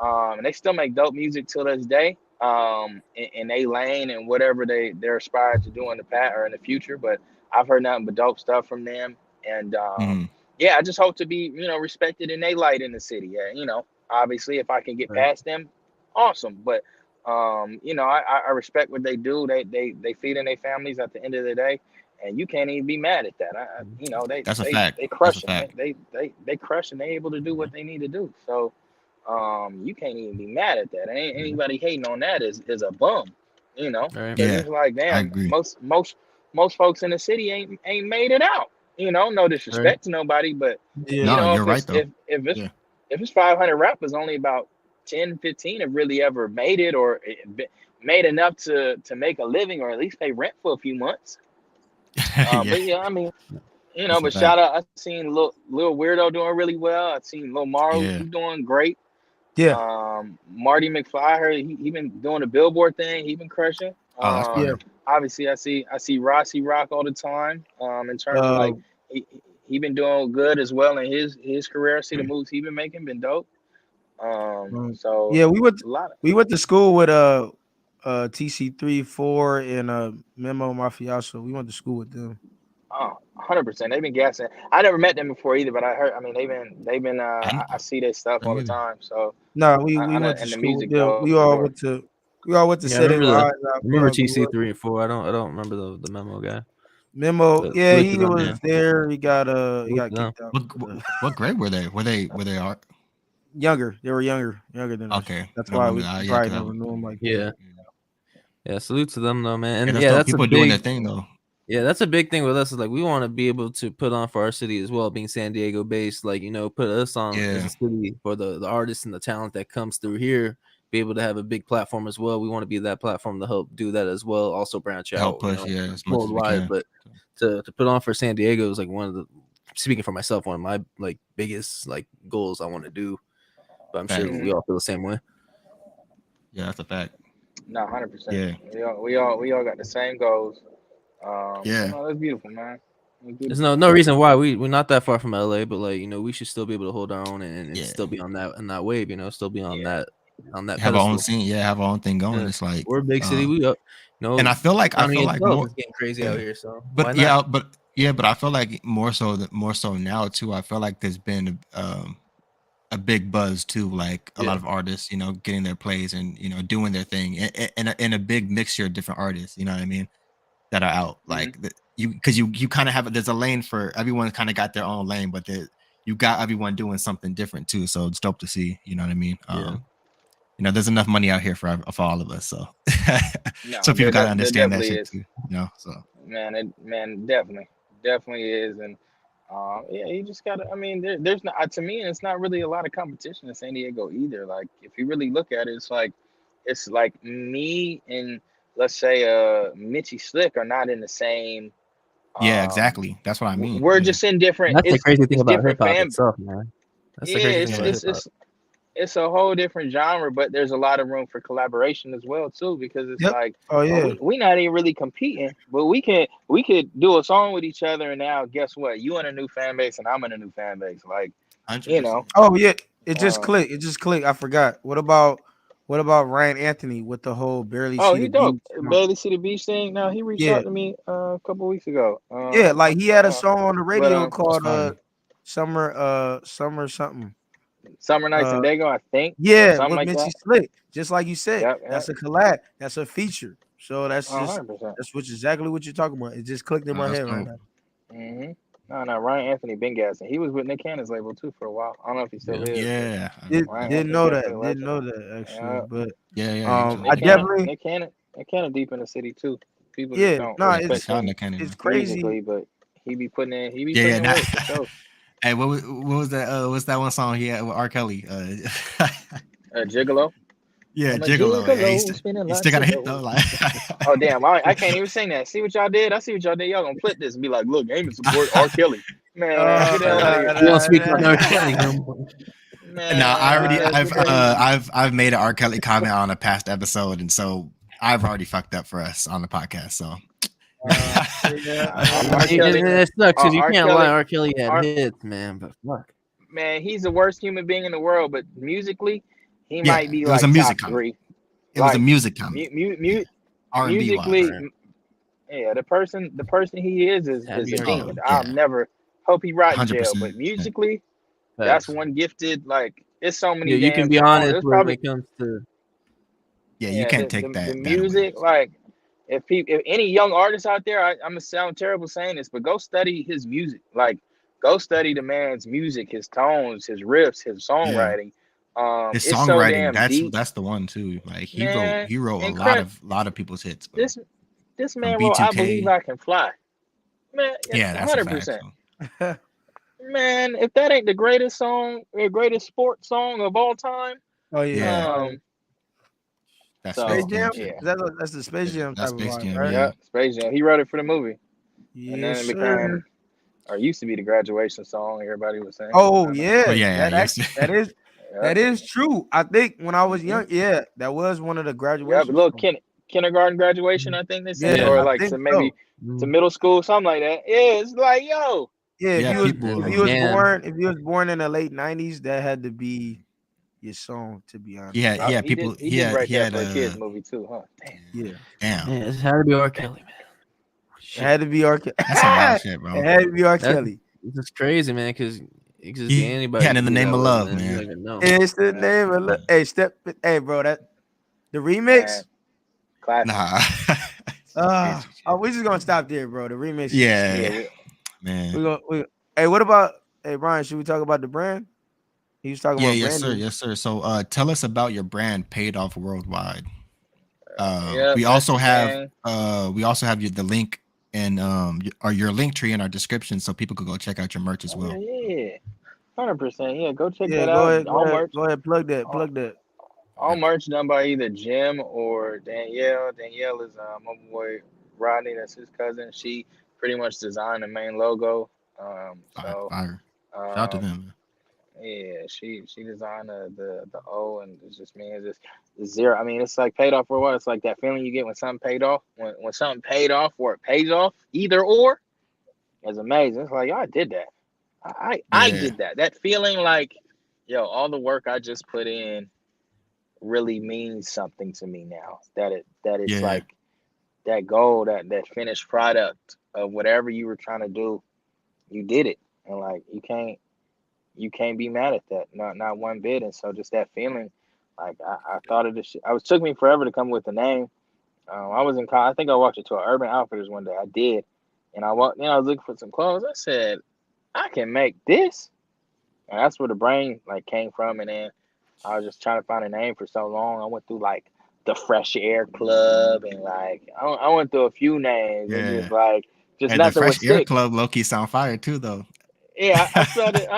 And they still make dope music till this day. In a lane and whatever they're aspired to do in the past or in the future. But I've heard nothing but dope stuff from them. And hmm yeah, I just hope to be, respected in their light in the city. Yeah, obviously if I can get Right. past them, awesome. But I respect what they do. They feed in their families at the end of the day. And you can't even be mad at that. They that's a they fact. they That's a crushing. fact. They crushing. They able to do what they need to do. So you can't even be mad at that. Ain't Yeah. anybody hating on that is a bum, All right. because Yeah, it's like I damn, agree. most folks in the city ain't made it out. No All right. disrespect to nobody, but Yeah. No, you're if right it's though. if Yeah, it's 500 rappers, only about 10, 15 have really ever made it or made enough to make a living or at least pay rent for a few months. yeah, But yeah, I mean, that's a but fact. shout out, I seen Lil Weirdo doing really well. I seen Lil Maro, Yeah. he's doing great. Yeah. Marty McFly, I heard he been doing the Billboard thing. He been crushing. Oh, that's Yeah. fire. Obviously I see Rossi Rock all the time. In terms of Uh, like he, he been doing good as well in his career. I see the moves he been making been dope. So yeah, a lot of we went to school with TC3 4 and Memo Mafioso. We went to school with them. 100%. They've been gassing. I never met them before either, but I heard. I mean, they've been. I, I see their stuff I all the either. time. So No, we I know, went to and the school with music them. dope for sure. We all went to Yeah, I Citadel remember High. I remember TC3 and 4. I don't remember the memo guy. Memo, But yeah, salute to he them, yeah. was there. He Salute got to them. kicked out. What grade were they? Were they art? Younger, they were younger than us. Okay, That's no why wonder. we Yeah, probably 'cause never knew him like that. Yeah. Yeah, salute to them though, man. yeah, And that's yeah, dope. that's a People are doing their big thing though. yeah, that's a big thing with us. Is like we want to be able to put on for our city as well, being San Diego based. Like, put us on as Yeah, a city for the artists and the talent that comes through here, be able to have a big platform as well. We want to be that platform to help do that as well. Also branch help out, push. Yeah, as much as we worldwide. can. But to put on for San Diego is like one of the speaking for myself, one of my like biggest like goals I want to do. But I'm sure Facts. we all feel the same way. Yeah, that's a fact. No, 100%. Yeah, We all got the same goals. yeah, No, that's beautiful, man. That's There's beautiful. no reason why we're not that far from LA, but like we should still be able to hold our own and yeah. still be on that wave, still be on Yeah. that Have our own pedestal. scene. Yeah, have our own thing going. Yeah. It's like, We're a big city. We up, and I feel like county itself more. is getting crazy out Yeah, here. So why but not? but I feel like more so now too. I feel like there's been a big buzz too, like a lot Yeah. of artists, getting their plays and doing their thing, and a big mixture of different artists. You know what I mean? That are out Mhm. like you because you kind of have there's a lane for everyone. Kind of got their own lane, but you got everyone doing something different too. So it's dope to see. You know what I mean? Yeah. There's enough money out here for all of us. So No, so people gotta there understand that definitely shit is. too. So Man, definitely is, and yeah, you just gotta. I mean, there's not to me, and it's not really a lot of competition in San Diego either. Like, if you really look at it, it's like me and let's say Mitchy Slick are not in the same. yeah, Um, exactly. That's what I mean. we're Yeah. just in different. That's the crazy thing It's about hip different hop fan. itself, man. That's the Yeah, crazy thing about hip hop. it's a whole different genre, but there's a lot of room for collaboration as well too, because it's Yep. like, Oh yeah. we not even really competing, but we could do a song with each other, and now guess what? You in a new fan base, and I'm in a new fan base. Like, 100%. Oh yeah. It just uh, clicked. It just clicked. I forgot. What about Ryan Anthony with the whole barely oh, see he the dope. beach? Barely See the Beach thing. Now he reached Yeah. out to me a couple weeks ago. Yeah. Like he had a song on the But radio That's called fire. Summer something. Summer Nights in Uh Dago, I think, or yeah, something with like Mitchy that. Slick. Just like you said. Yep, That's yep. a collab. That's a feature. So that's just 100%. that's what exactly what you're talking about. It just clicked in my That's head right dope. now. Mm-hmm. No, Ryan Anthony been gassing. He was with Nick Cannon's label too for a while. I don't know if he still Yeah. is, but Yeah. Ryan Didn't Anthony know definitely that. a Didn't legend. know that actually. But Yeah. And I Absolutely. definitely Nick Cannon deep in the city too. People just yeah, don't no, Yeah. respect Shout out him to Kenny, it's man. crazy. musically, but he be Yeah. putting Yeah. in Nah. work for sure. Hey, what was that? What's that one song he had with R. Kelly? Gigolo. Yeah, I'm a Gigolo. Yeah, gigolo, spinning he still lots got a of hit though. dough. Like, Oh damn, I can't even sing that. See what y'all did? I see what y'all did. Y'all gonna flip this and be like, look, aim and support R. Kelly. Man, get the hell out of here. We don't speak Nah, on R. Kelly no more. now I already, Man, I've, get that. I've made an R. Kelly comment on a past episode, and so I've already fucked up for us on the podcast. So, yeah, R. Kelly, It sucks because you R. can't lie. Kelly, R. Kelly had R. hits, man. But fuck. Man, he's the worst human being in the world, but musically, he might yeah, be it was a like music top comment. three. It was a Like music comment, R&B wise. musically, Right. yeah, the person he Had to is be a R. demon. Kelly. I'll Yeah, never hope he rot in jail, 100%. but musically, that's Facts. one gifted. Like, it's so Yeah, many you can damn be songs. honest There's when probably it comes to Yeah, you yeah, can't take the that away. music. Like, if any young artists out there, I'm gonna sound terrible saying this, but go study his music. Like, go study the man's music, his tones, his riffs, his Yeah, songwriting. his It's so songwriting. damn deep, That's the one too. Like man. he wrote a Incredible. lot of people's hits, bro. This this From man wrote "I Believe B2K. I Can Fly." Man, Yeah, that's a fact. 100%. So. Man, if that ain't the greatest song, or greatest sports song of all time, oh yeah, Yeah, fire. that Space Space so Jam Jam. shit. yeah, That's the Space Jam That type of Space vibe, Jam. right? Yeah. yeah, Space Jam. He wrote it for the movie, and Yes, then it sir. became, or used to be, the graduation song. Everybody was saying. Oh Oh yeah, yeah. Yes. Yep, that is true. I think when I was hmm young, yeah, that was one of the yep. graduation Little songs. kindergarten graduation, I think they said, Yeah, or yeah. I like think to so. maybe to Mm. middle school, something like that. Yeah, it's like, yo, Yeah, Yeah. man, if People. you was Damn. born in the late '90s, that had to be your song. To be honest, Yeah. Yeah. he People. did write He that had for a kids movie too, huh? Damn. yeah, Damn. Man, it had to be R. Kelly, man. it Shit. had to be R. Kelly. That's some wild shit, It bro. had to be R. That's Kelly. just crazy, man. Because it could just be anybody Yeah. And could in the do name that of with, love, man. You don't man. even know. It's the Yeah, name of hey bro, that the remix. man, classic. Nah. We just gonna stop there, bro. The remix is just Yeah, Yeah. we, Man. hey, what about hey Brian? Should we talk about the brand? He was talking Yeah. about Yes, sir. branding. Yes, sir. So, tell us about your brand, Paid Off Worldwide. yep, We that's also the have thing. the link and or your link tree in our description, so people could go check out your merch as Oh well. yeah, 100%. Yeah, go check Yeah, that out. go ahead, plug that, All, plug that. all merch done by either Jim or Danielle. Danielle is my boy Rodney. That's his cousin. She pretty much designed the main logo. Fire, So fire. Shout out to um, them. yeah, she designed the O, and it's just me. It's just zero. I mean, it's like paid off for what? It's like that feeling you get when something paid off. When something paid off or it pays off, either or, is amazing. It's like, yo, I did that. I Yeah, did that. That feeling like, yo, all the work I just put in really means something to me now. That it's yeah, like that goal, that finished product of whatever you were trying to do, you did it. And like you can't be mad at that. Not one bit. And so just that feeling, like I thought of this shit. It took me forever to come with the name. I was in college. I think I walked into an Urban Outfitters one day. I did. And I walked in, I was looking for some clothes. I said, I can make this. And that's where the brain like came from. And then I was just trying to find a name for so long. I went through like the Fresh Air Club and like I went through a few names and Yeah. just And the nothing would Fresh Air stick. Club low key sound fire too, though. Yeah, I spelled it.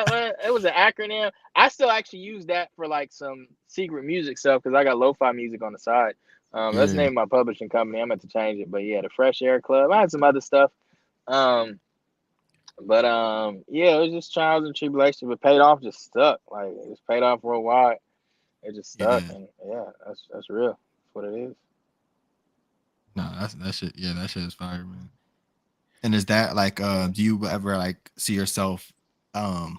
It was an acronym. I still actually use that for like some secret music stuff because I got lo-fi music on the side. That's the Yeah. name of my publishing company. I'm meant to change it, but yeah, the Fresh Air Club. I had some other stuff. Yeah, it was just trials and tribulations, but paid off just stuck. Like it was paid off worldwide. It just stuck, Yeah. and yeah, that's real. That's what it is. No, that shit. Yeah, that shit is fire, man. And is that like, do you ever like see yourself, um,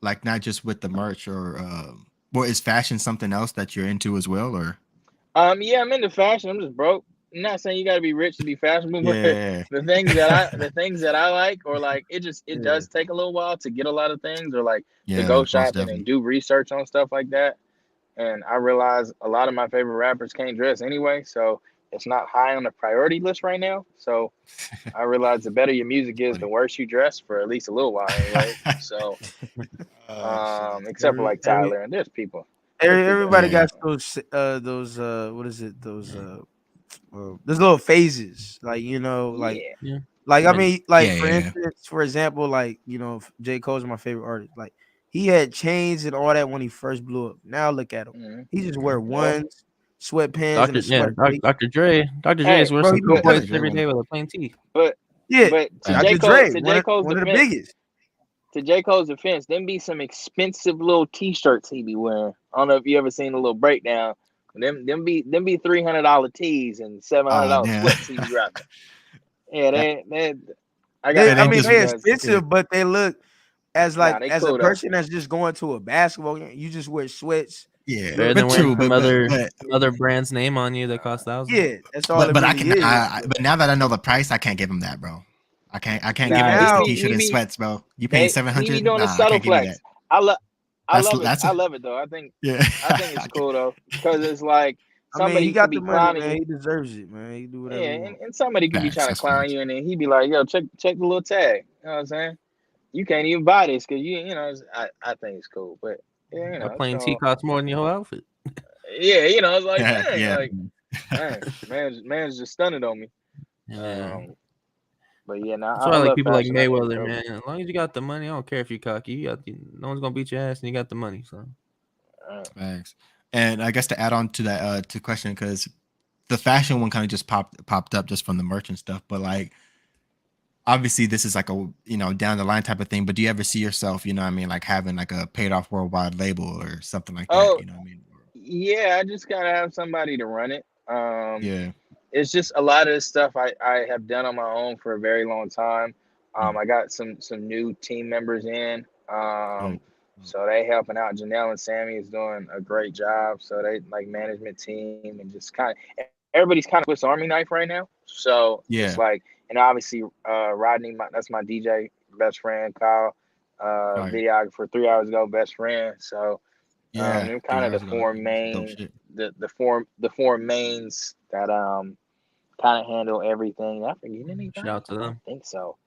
like not just with the merch or, well, is fashion something else that you're into as well, or? Yeah, I'm into fashion. I'm just broke. I'm not saying you got to be rich to be fashionable, but Yeah. the things that I like, or like it Yeah. does take a little while to get a lot of things, or like to Yeah, go most shopping and definitely. do research on stuff like that. And I realize a lot of my favorite rappers can't dress anyway, so it's not high on the priority list right now. So I realize the better your music is, the Funny. worse you dress for at least a little while anyway. So Oh shit. except for Every like every Tyler, and there's people that everybody Yeah. got those what is it, those little phases, like yeah. like I mean, like Yeah, for yeah. instance, for example, like J. Cole's my favorite artist. Like he had chains and all that when he first blew up. Now look at him. Mm-hmm. He just wear Yeah. ones, sweatpants, and a sweater. Dr. Dre is Hey, wearing Bro, some he do Pink but Dr. Floyd everything. Dre every one. day with a plain tee. but Yeah, but Facts. To Dre, J Cole's one of defense, the biggest. to J Cole's defense, them be some expensive little T-shirts he be wearing. I don't know if you ever seen a little breakdown. Them be $300 tees and $700 Yeah. sweats he be rocking. Yeah, That, they I got They, and I I then mean, hope just you they guys. yeah, expensive, but they look Nah, they as a cool though. person that's just going to a basketball game. You just wear sweats. yeah, Look, Better but than wearing true, some but other brand's name on you that costs thousands. yeah, that's all it I really can is. but now that I know the price, I can't give him that, bro. I can't See give him Nah, just a now, t-shirt and sweats, bro. You paying he be 700? doing a Nah, I subtle can't give you that. flex. I love it. That's I love it though. yeah. I think it's cool though because it's like I mean, he somebody could got the be money, clowning man. you. He deserves it, man. He can do whatever Yeah, he wants. and somebody could be Facts. trying to That's clown facts. you, and then he'd be like, "Yo, check the little tag." You know what I'm saying? You can't even buy this because I think it's cool, but yeah, A it's plain tee all costs more than your whole outfit. yeah, it's like Yeah, dang, yeah. like dang, man's just stunning on me. Yeah. But yeah, now That's why I I like love people like fashion. I think it's Mayweather, dope. man. As long as you got the money, I don't care if you're cocky. No one's gonna beat your ass, and you got the money. So Facts. And I guess to add on to that to question, because the fashion one kind of just popped up just from the merch and stuff, but like obviously this is like a down the line type of thing, but do you ever see yourself, what I mean, like having like a paid off worldwide label or something like that, Oh what I mean? yeah, I just gotta have somebody to run it. Yeah. It's just a lot of this stuff I have done on my own for a very long time. I got some new team members in. Dope. So they helping out. Janelle and Sammy is doing a great job. So they like management team and just kind of everybody's kind of Swiss Army knife right now. So it's Yeah. like, and obviously Rodney, that's my DJ best friend. Kyle, Fire. videographer 3 hours ago, best friend. So Yeah. they're 3 kind of the hours ago. four Some dope main shit. the four mains that kind of handle everything. I forget anybody. shout out to I them. don't think so.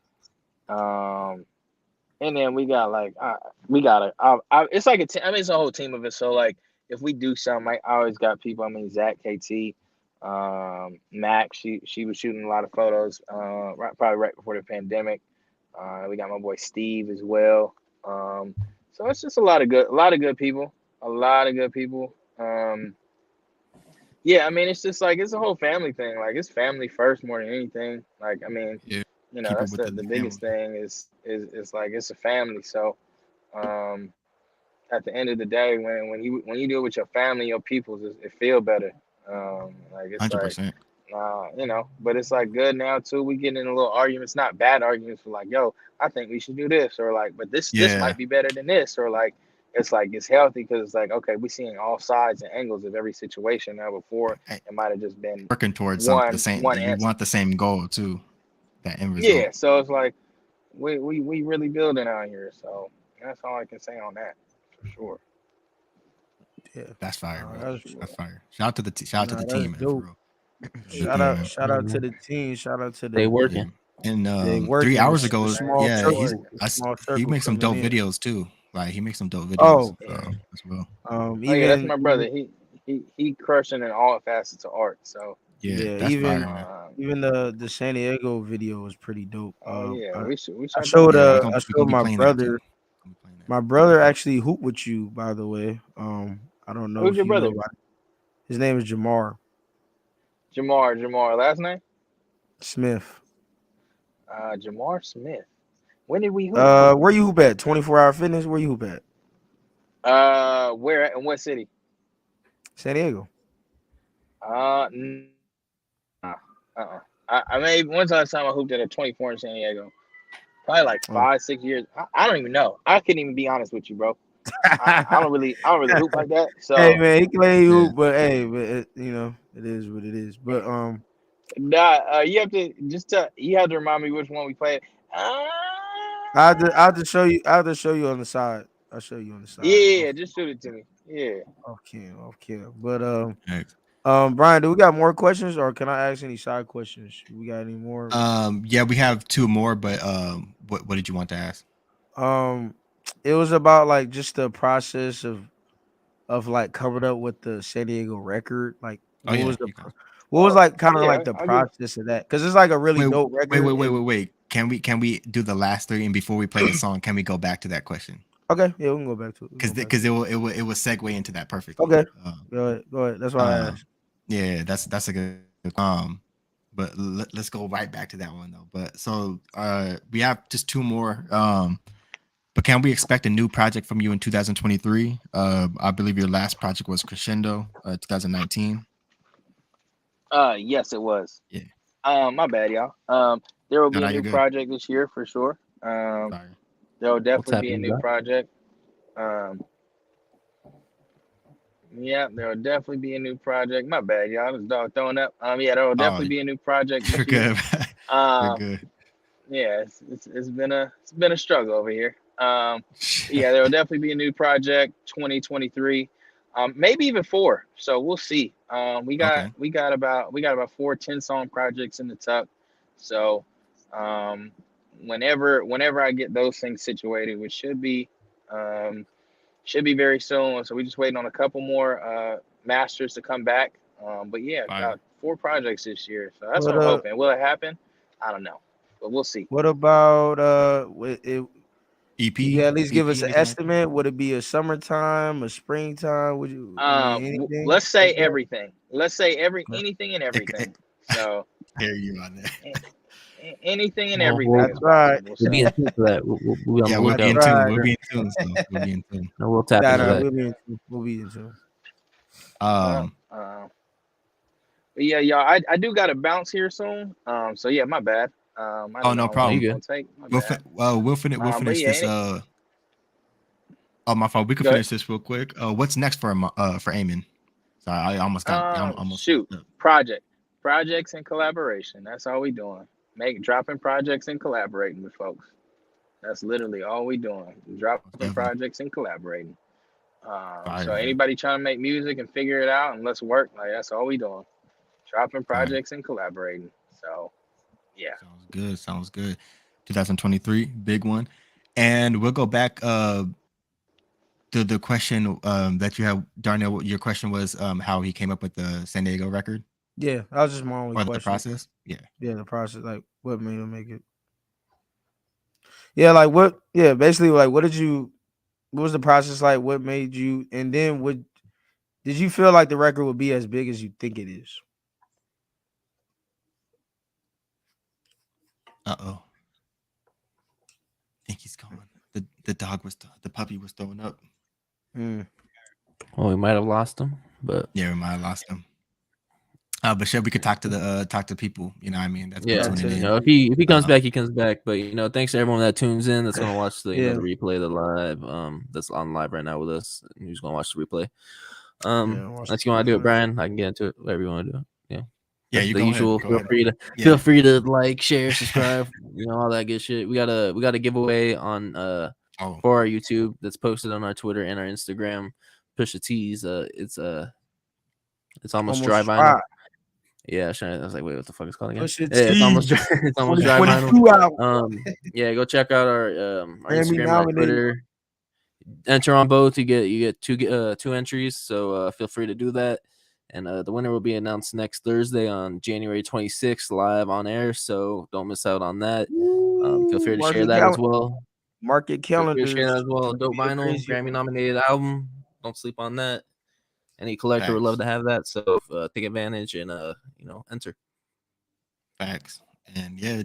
And then we got like it's like I mean, it's a whole team of it. So like if we do something, I always got people. I mean, Zach, KT, Mac. She was shooting a lot of photos. Probably right before the pandemic. We got my boy Steve as well. So it's just a lot of good people. A lot of good people. Yeah, I mean, it's just like it's a whole family thing. Like it's family first more than anything. Like I mean, Yeah. Keep it that's within the the biggest family. thing is like it's a family. So um, at the end of the day, when you do it with your family, your peoples, it feel better. Like it's like 100%. but it's like good now too. We get in a little arguments, not bad arguments, but like, yo, I think we should do this, or like, but this Yeah. might be better than this, or like, it's healthy because it's like, okay, we're seeing all sides and angles of every situation. Now before it might have just been Working towards the one same, one you answer. want the same goal too, that end result. Yeah, so it's like we really building out here. So that's all I can say on that for sure. Yeah, That's fire, bro. that's That's fire. Shout out to the shout out to the that's team, man, for dope. real. But yeah, Shout out to the team. Shout out to They yeah. working. And they 3 working hours the ago, small yeah, circle, the small he circle makes some coming dope in. videos too. Like he makes some dope Oh, videos as well. Oh yeah, that's even my brother. He crushing in all facets of art. So Yeah, yeah, that's fire, man. even the San Diego video was pretty dope. oh yeah, we I shot that showed video. Yeah, I we gonna showed be my playing that too. brother. Gonna be playing that. My brother actually hooped with you, by the way. I don't know Who's if your you know brother? about it. His name is Jamar Jamar. Last name? Smith. Jamar Smith. When did we hoop? Where you hoop at? 24-hour fitness? Where you hoop at? Where in what city? San Diego. N- uh-uh. I made when's the last time I hooped at a 24 in San Diego? Probably like Oh. 5-6 years. I don't even know. I couldn't even be honest with you, bro. I don't really hoop like that. So Hey man, he claim Yeah. hoop, but hey, but it is what it is. But nah, you have to you have to remind me which one we played. I'll just show you. I'll just show you on the side. I'll show you on the side. Yeah, just shoot it to me. Yeah. Okay. But Thanks. Brian, do we got more questions, or can I ask any side questions? We got any more? Yeah, we have two more, but what did you want to ask? It was about like just the process of like coming up with the San Diego record. Like, Oh what yeah, was you got it. what was like kind of Yeah, like the I get it. process of that? Because it's like a really Wait, dope record. wait. Can we do the last three, and before we play the song, can we go back to that question? Okay, yeah, we can go back to it. Because it will segue into that perfectly. Okay, go ahead. That's why I asked. Yeah, that's a good but let's go right back to that one though. But so we have just two more. But can we expect a new project from you in 2023? I believe your last project was Crescendo, 2019. Yes, it was. Yeah. My bad, y'all. There will be No, a you're new good. project this year for sure. Sorry. There will definitely be a happening, new bro? project. Yeah, there will definitely be a new project. My bad, y'all. This dog throwing up. Yeah, there will definitely be a new project You're this year. good. You're good. Yeah, it's been a struggle over here. Yeah, there will definitely be a new project 2023. Maybe even 4. So we'll see. We got about 4 10-song projects in the tuck. So whenever I get those things situated, which should be very soon. So we're just waiting on a couple more masters to come back. But yeah, got 4 projects this year. So that's what I'm hoping. Will it happen? I don't know, but we'll see. What about EP? you at least give us an anything? estimate? Would it be a summertime, a springtime? Would you? I mean, anything? Let's say like that? everything. Let's say anything and everything. So Hear you on that. anything and Well, everything we'll- is Right. possible. We'll be So, in tune for that. We'll be on Yeah, the we'll be in lookout. tune. Right. We'll be in tune. So we'll be in tune. No, we'll tap into that. We'll be into it. but yeah, y'all, I do got to bounce here soon. So yeah, my bad. I don't no know how long problem. it's You gonna take. My We'll bad. we'll finish but yeah, this. Oh, my fault. We can Go finish this real quick. What's next for Amon? Sorry, I almost got shoot. Projects and collaboration. That's all we doing. Dropping projects and collaborating with folks. That's literally all we doing. Dropping projects and collaborating. So anybody trying to make music and figure it out and let's work, like that's all we doing. Dropping projects and collaborating. So yeah. Sounds good. 2023, big one. And we'll go back to the question that you have, Darnell. Your question was how he came up with the San Diego record. Yeah, that was just my only Or question. the process. Yeah, the process. Like, what made him make it? Yeah, like what? Yeah, basically, like, what was the process like? What made you? And then, did you feel like the record would be as big as you think it is? I think he's gone. The dog was the puppy was throwing up. Well, we might have lost him, but yeah, we might have lost him. But sure, we could talk to people. You know what I mean? That's yeah. tuning in. You know, if he comes back, he comes back. But you know, thanks to everyone that tunes in, that's gonna watch the the replay, the live. That's on live right now with us. Who's gonna watch the replay? Unless you want to do it, Brian, I can get into it. Whatever you want to do. Yeah, you the go usual. ahead. Feel free to like, share, subscribe. You know, all that good shit. We got a giveaway on for our YouTube that's posted on our Twitter and our Instagram. Push the T's. It's almost dry vinyl. Yeah, I was like, wait, what the fuck is it called again? It's almost dry. It's almost dry vinyl. Yeah, go check out our Instagram, our Twitter. enter on both. You get two entries. So feel free to do that. And the winner will be announced next Thursday on January 26th, live on air. So don't miss out on that. Feel free to share that as well. Market Feel free to share calendars. that as well. Dope vinyl, Grammy nominated album. Don't sleep on that. Any collector would love to have that. So take advantage and enter. Facts. And yeah,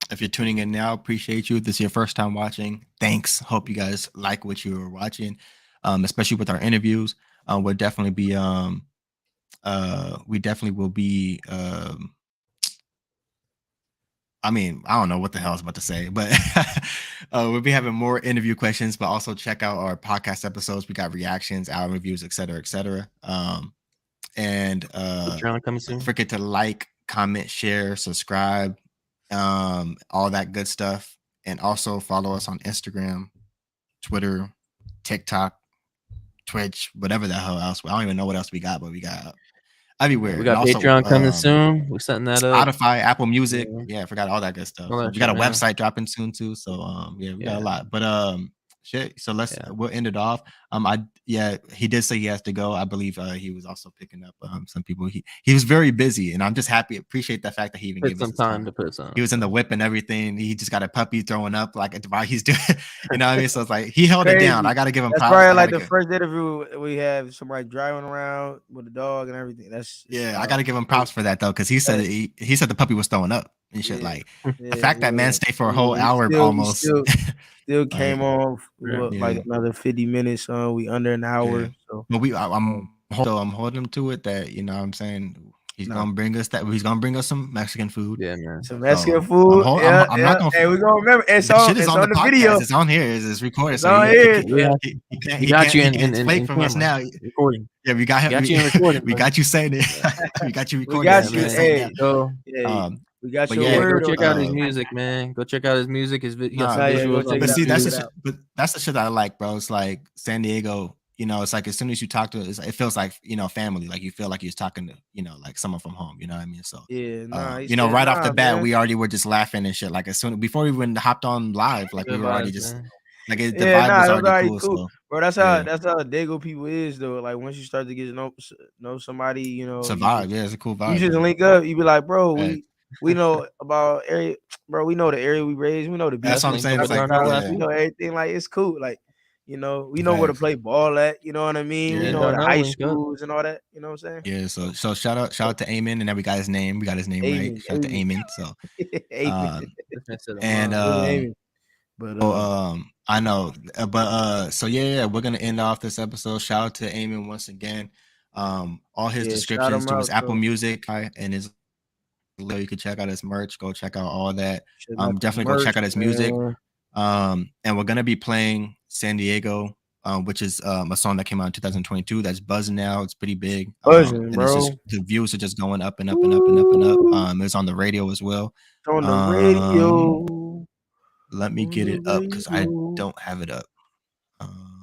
if you're tuning in now, appreciate you. If this is your first time watching, thanks. Hope you guys like what you were watching, especially with our interviews. We'll definitely be we definitely will be I mean, I don't know what the hell I was about to say, but we'll be having more interview questions, but also check out our podcast episodes. We got reactions, album reviews, et cetera, et cetera. And coming soon. Don't forget to like, comment, share, subscribe, all that good stuff. And also follow us on Instagram, Twitter, TikTok, Twitch, whatever the hell else. I don't even know what else we got, but we got everywhere. We got and also, Patreon coming soon. We're setting that up. Spotify, Apple Music. Yeah, I forgot all that good stuff. We got a website dropping soon too. So we got a lot. But shit. So we'll end it off. He did say he has to go. I believe he was also picking up some people. He was very busy, and I'm just happy. Appreciate the fact that he even gave us some time to put some. He was in the whip and everything. He just got a puppy throwing up like while he's doing. You know what I mean? So it's like he held it down. I gotta give him. That's probably like the first interview we have somebody driving around with a dog and everything. I gotta give him props for that though, because he said he said the puppy was throwing up and shit. Like the fact that man stayed for a whole hour almost. Still came on like another 50 minutes. We under an hour. So but I'm holding him to it that what I'm saying he's gonna bring us some Mexican food. Yeah, man. Some Mexican food. I'm not gonna. Hey, we gonna remember. It's on the podcast. Video. It's on here. It's recorded. It's on here. He got you in from us now. Recording. Yeah, we got him. Got you in recording. We got you saying it. We got you recording. We got you. Hey, we got your word. Go check out his music, man. Go check out his music. His visuals. But see, that's the shit that I like, bro. It's like San Diego. It's like as soon as you talk to it feels like family. Like you feel like you're talking to like someone from home. You know what I mean? So right off the bat, we already were just laughing and shit. Like before we even hopped on live, like we were already just like the vibe was already cool. So, bro, that's how Dago people is though. Like once you start to get to know somebody, survive. Yeah, it's a cool vibe. You just link up. You be like, bro, we know about area, bro. We know the area we raised. We know the that's what I'm saying. We know everything. Like it's cool. Like we know where to play ball at. You know what I mean? We know the high schools and all that. You know what I'm saying? Yeah. So shout out to Amon, and then we got his name. We got his name right. Shout out to Amon. So I know, but so we're gonna end off this episode. Shout out to Amon once again. All his descriptions to his Apple Music and his. You can check out his merch. Go check out all that. Definitely go check out his music. And we're gonna be playing San Diego, which is a song that came out in 2022. That's buzzing now. It's pretty big. Buzzing, bro. The views are just going up and up and up and up and up. It's on the radio as well. On the radio. Let me get it up because I don't have it up.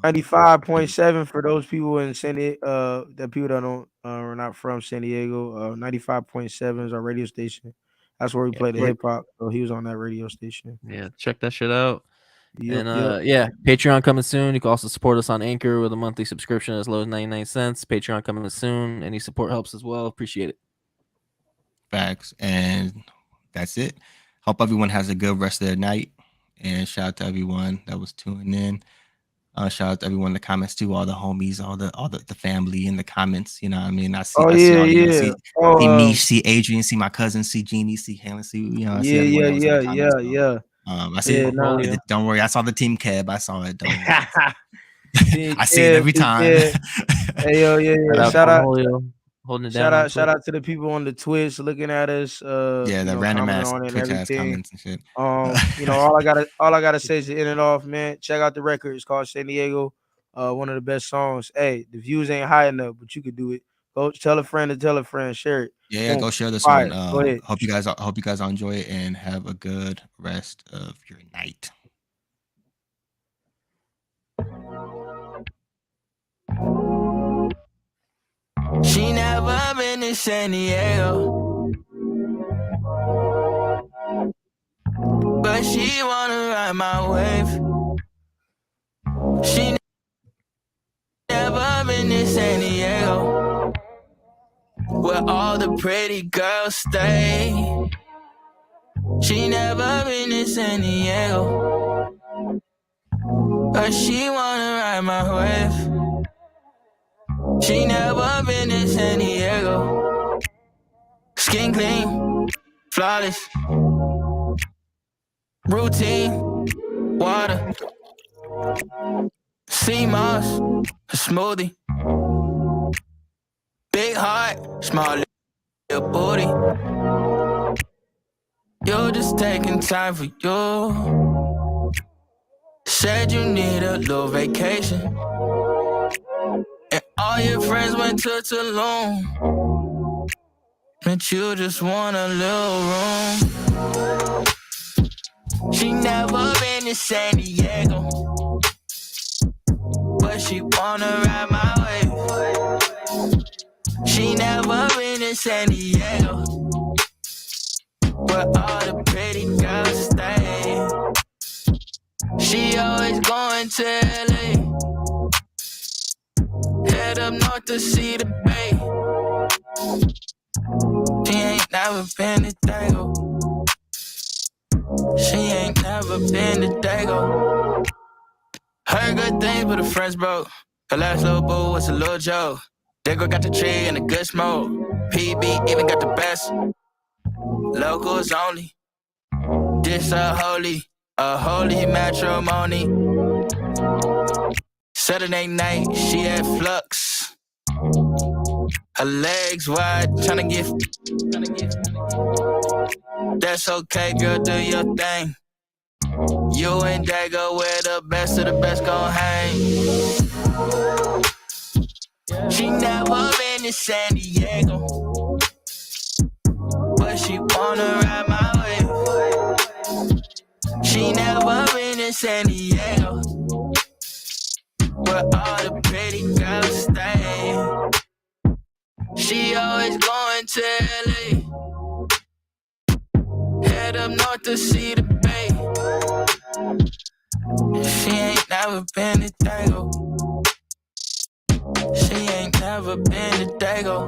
95.7 for those people in San Diego, that people that don't are not from San Diego. 95.7 is our radio station. That's where we play the hip hop. So he was on that radio station. Yeah, check that shit out. Patreon coming soon. You can also support us on Anchor with a monthly subscription as low as 99 cents. Patreon coming soon. Any support helps as well. Appreciate it. Facts. And that's it. Hope everyone has a good rest of their night. And shout out to everyone that was tuning in. Shout out to everyone in the comments too, all the homies, all the family in the comments. You know what I mean? I see me, see Adrian, see my cousin, see Jeannie, see Helen, see I see everyone I see. Don't worry, I saw the team cab. I saw it. Don't worry. I see it every time. Shout out. Holding it down. Shout out to the people on the Twitch looking at us. The random ass Twitch ass comments and shit. All I gotta say is to end it off, man. Check out the record. It's called San Diego. One of the best songs. Hey, the views ain't high enough, but you could do it. Go tell a friend to tell a friend. Share it. Yeah, go share this one. Hope you guys enjoy it and have a good rest of your night. She never been to San Diego, but she wanna ride my wave. where all the pretty girls stay. She never been to San Diego, but she wanna ride my wave. She never been to San Diego. Skin clean, flawless, routine, water, sea moss, a smoothie, big heart, small little booty. You're just taking time for you. Said you need a little vacation, and all your friends went to Tulum, but you just want a little room. She never been to San Diego, but she wanna ride my wave. She never been to San Diego, where all the pretty girls stay. She always going to LA, head up north to see the bay. She ain't never been to Dago. She ain't never been to Dago. Heard good things, but her friends broke. Her last little boo was a little joke. Dago got the tree and a good smoke. PB even got the best. Locals only. This a holy matrimony. Saturday night, she had flux. Her legs wide, tryna get. That's okay, girl, do your thing. You and Dago, where the best of the best gon' hang. She never been to San Diego, but she wanna ride my wave. She never been to San Diego, where all the pretty girls stay. She always going to LA, head up north to see the bay. She ain't never been to Dago. She ain't never been to Dago.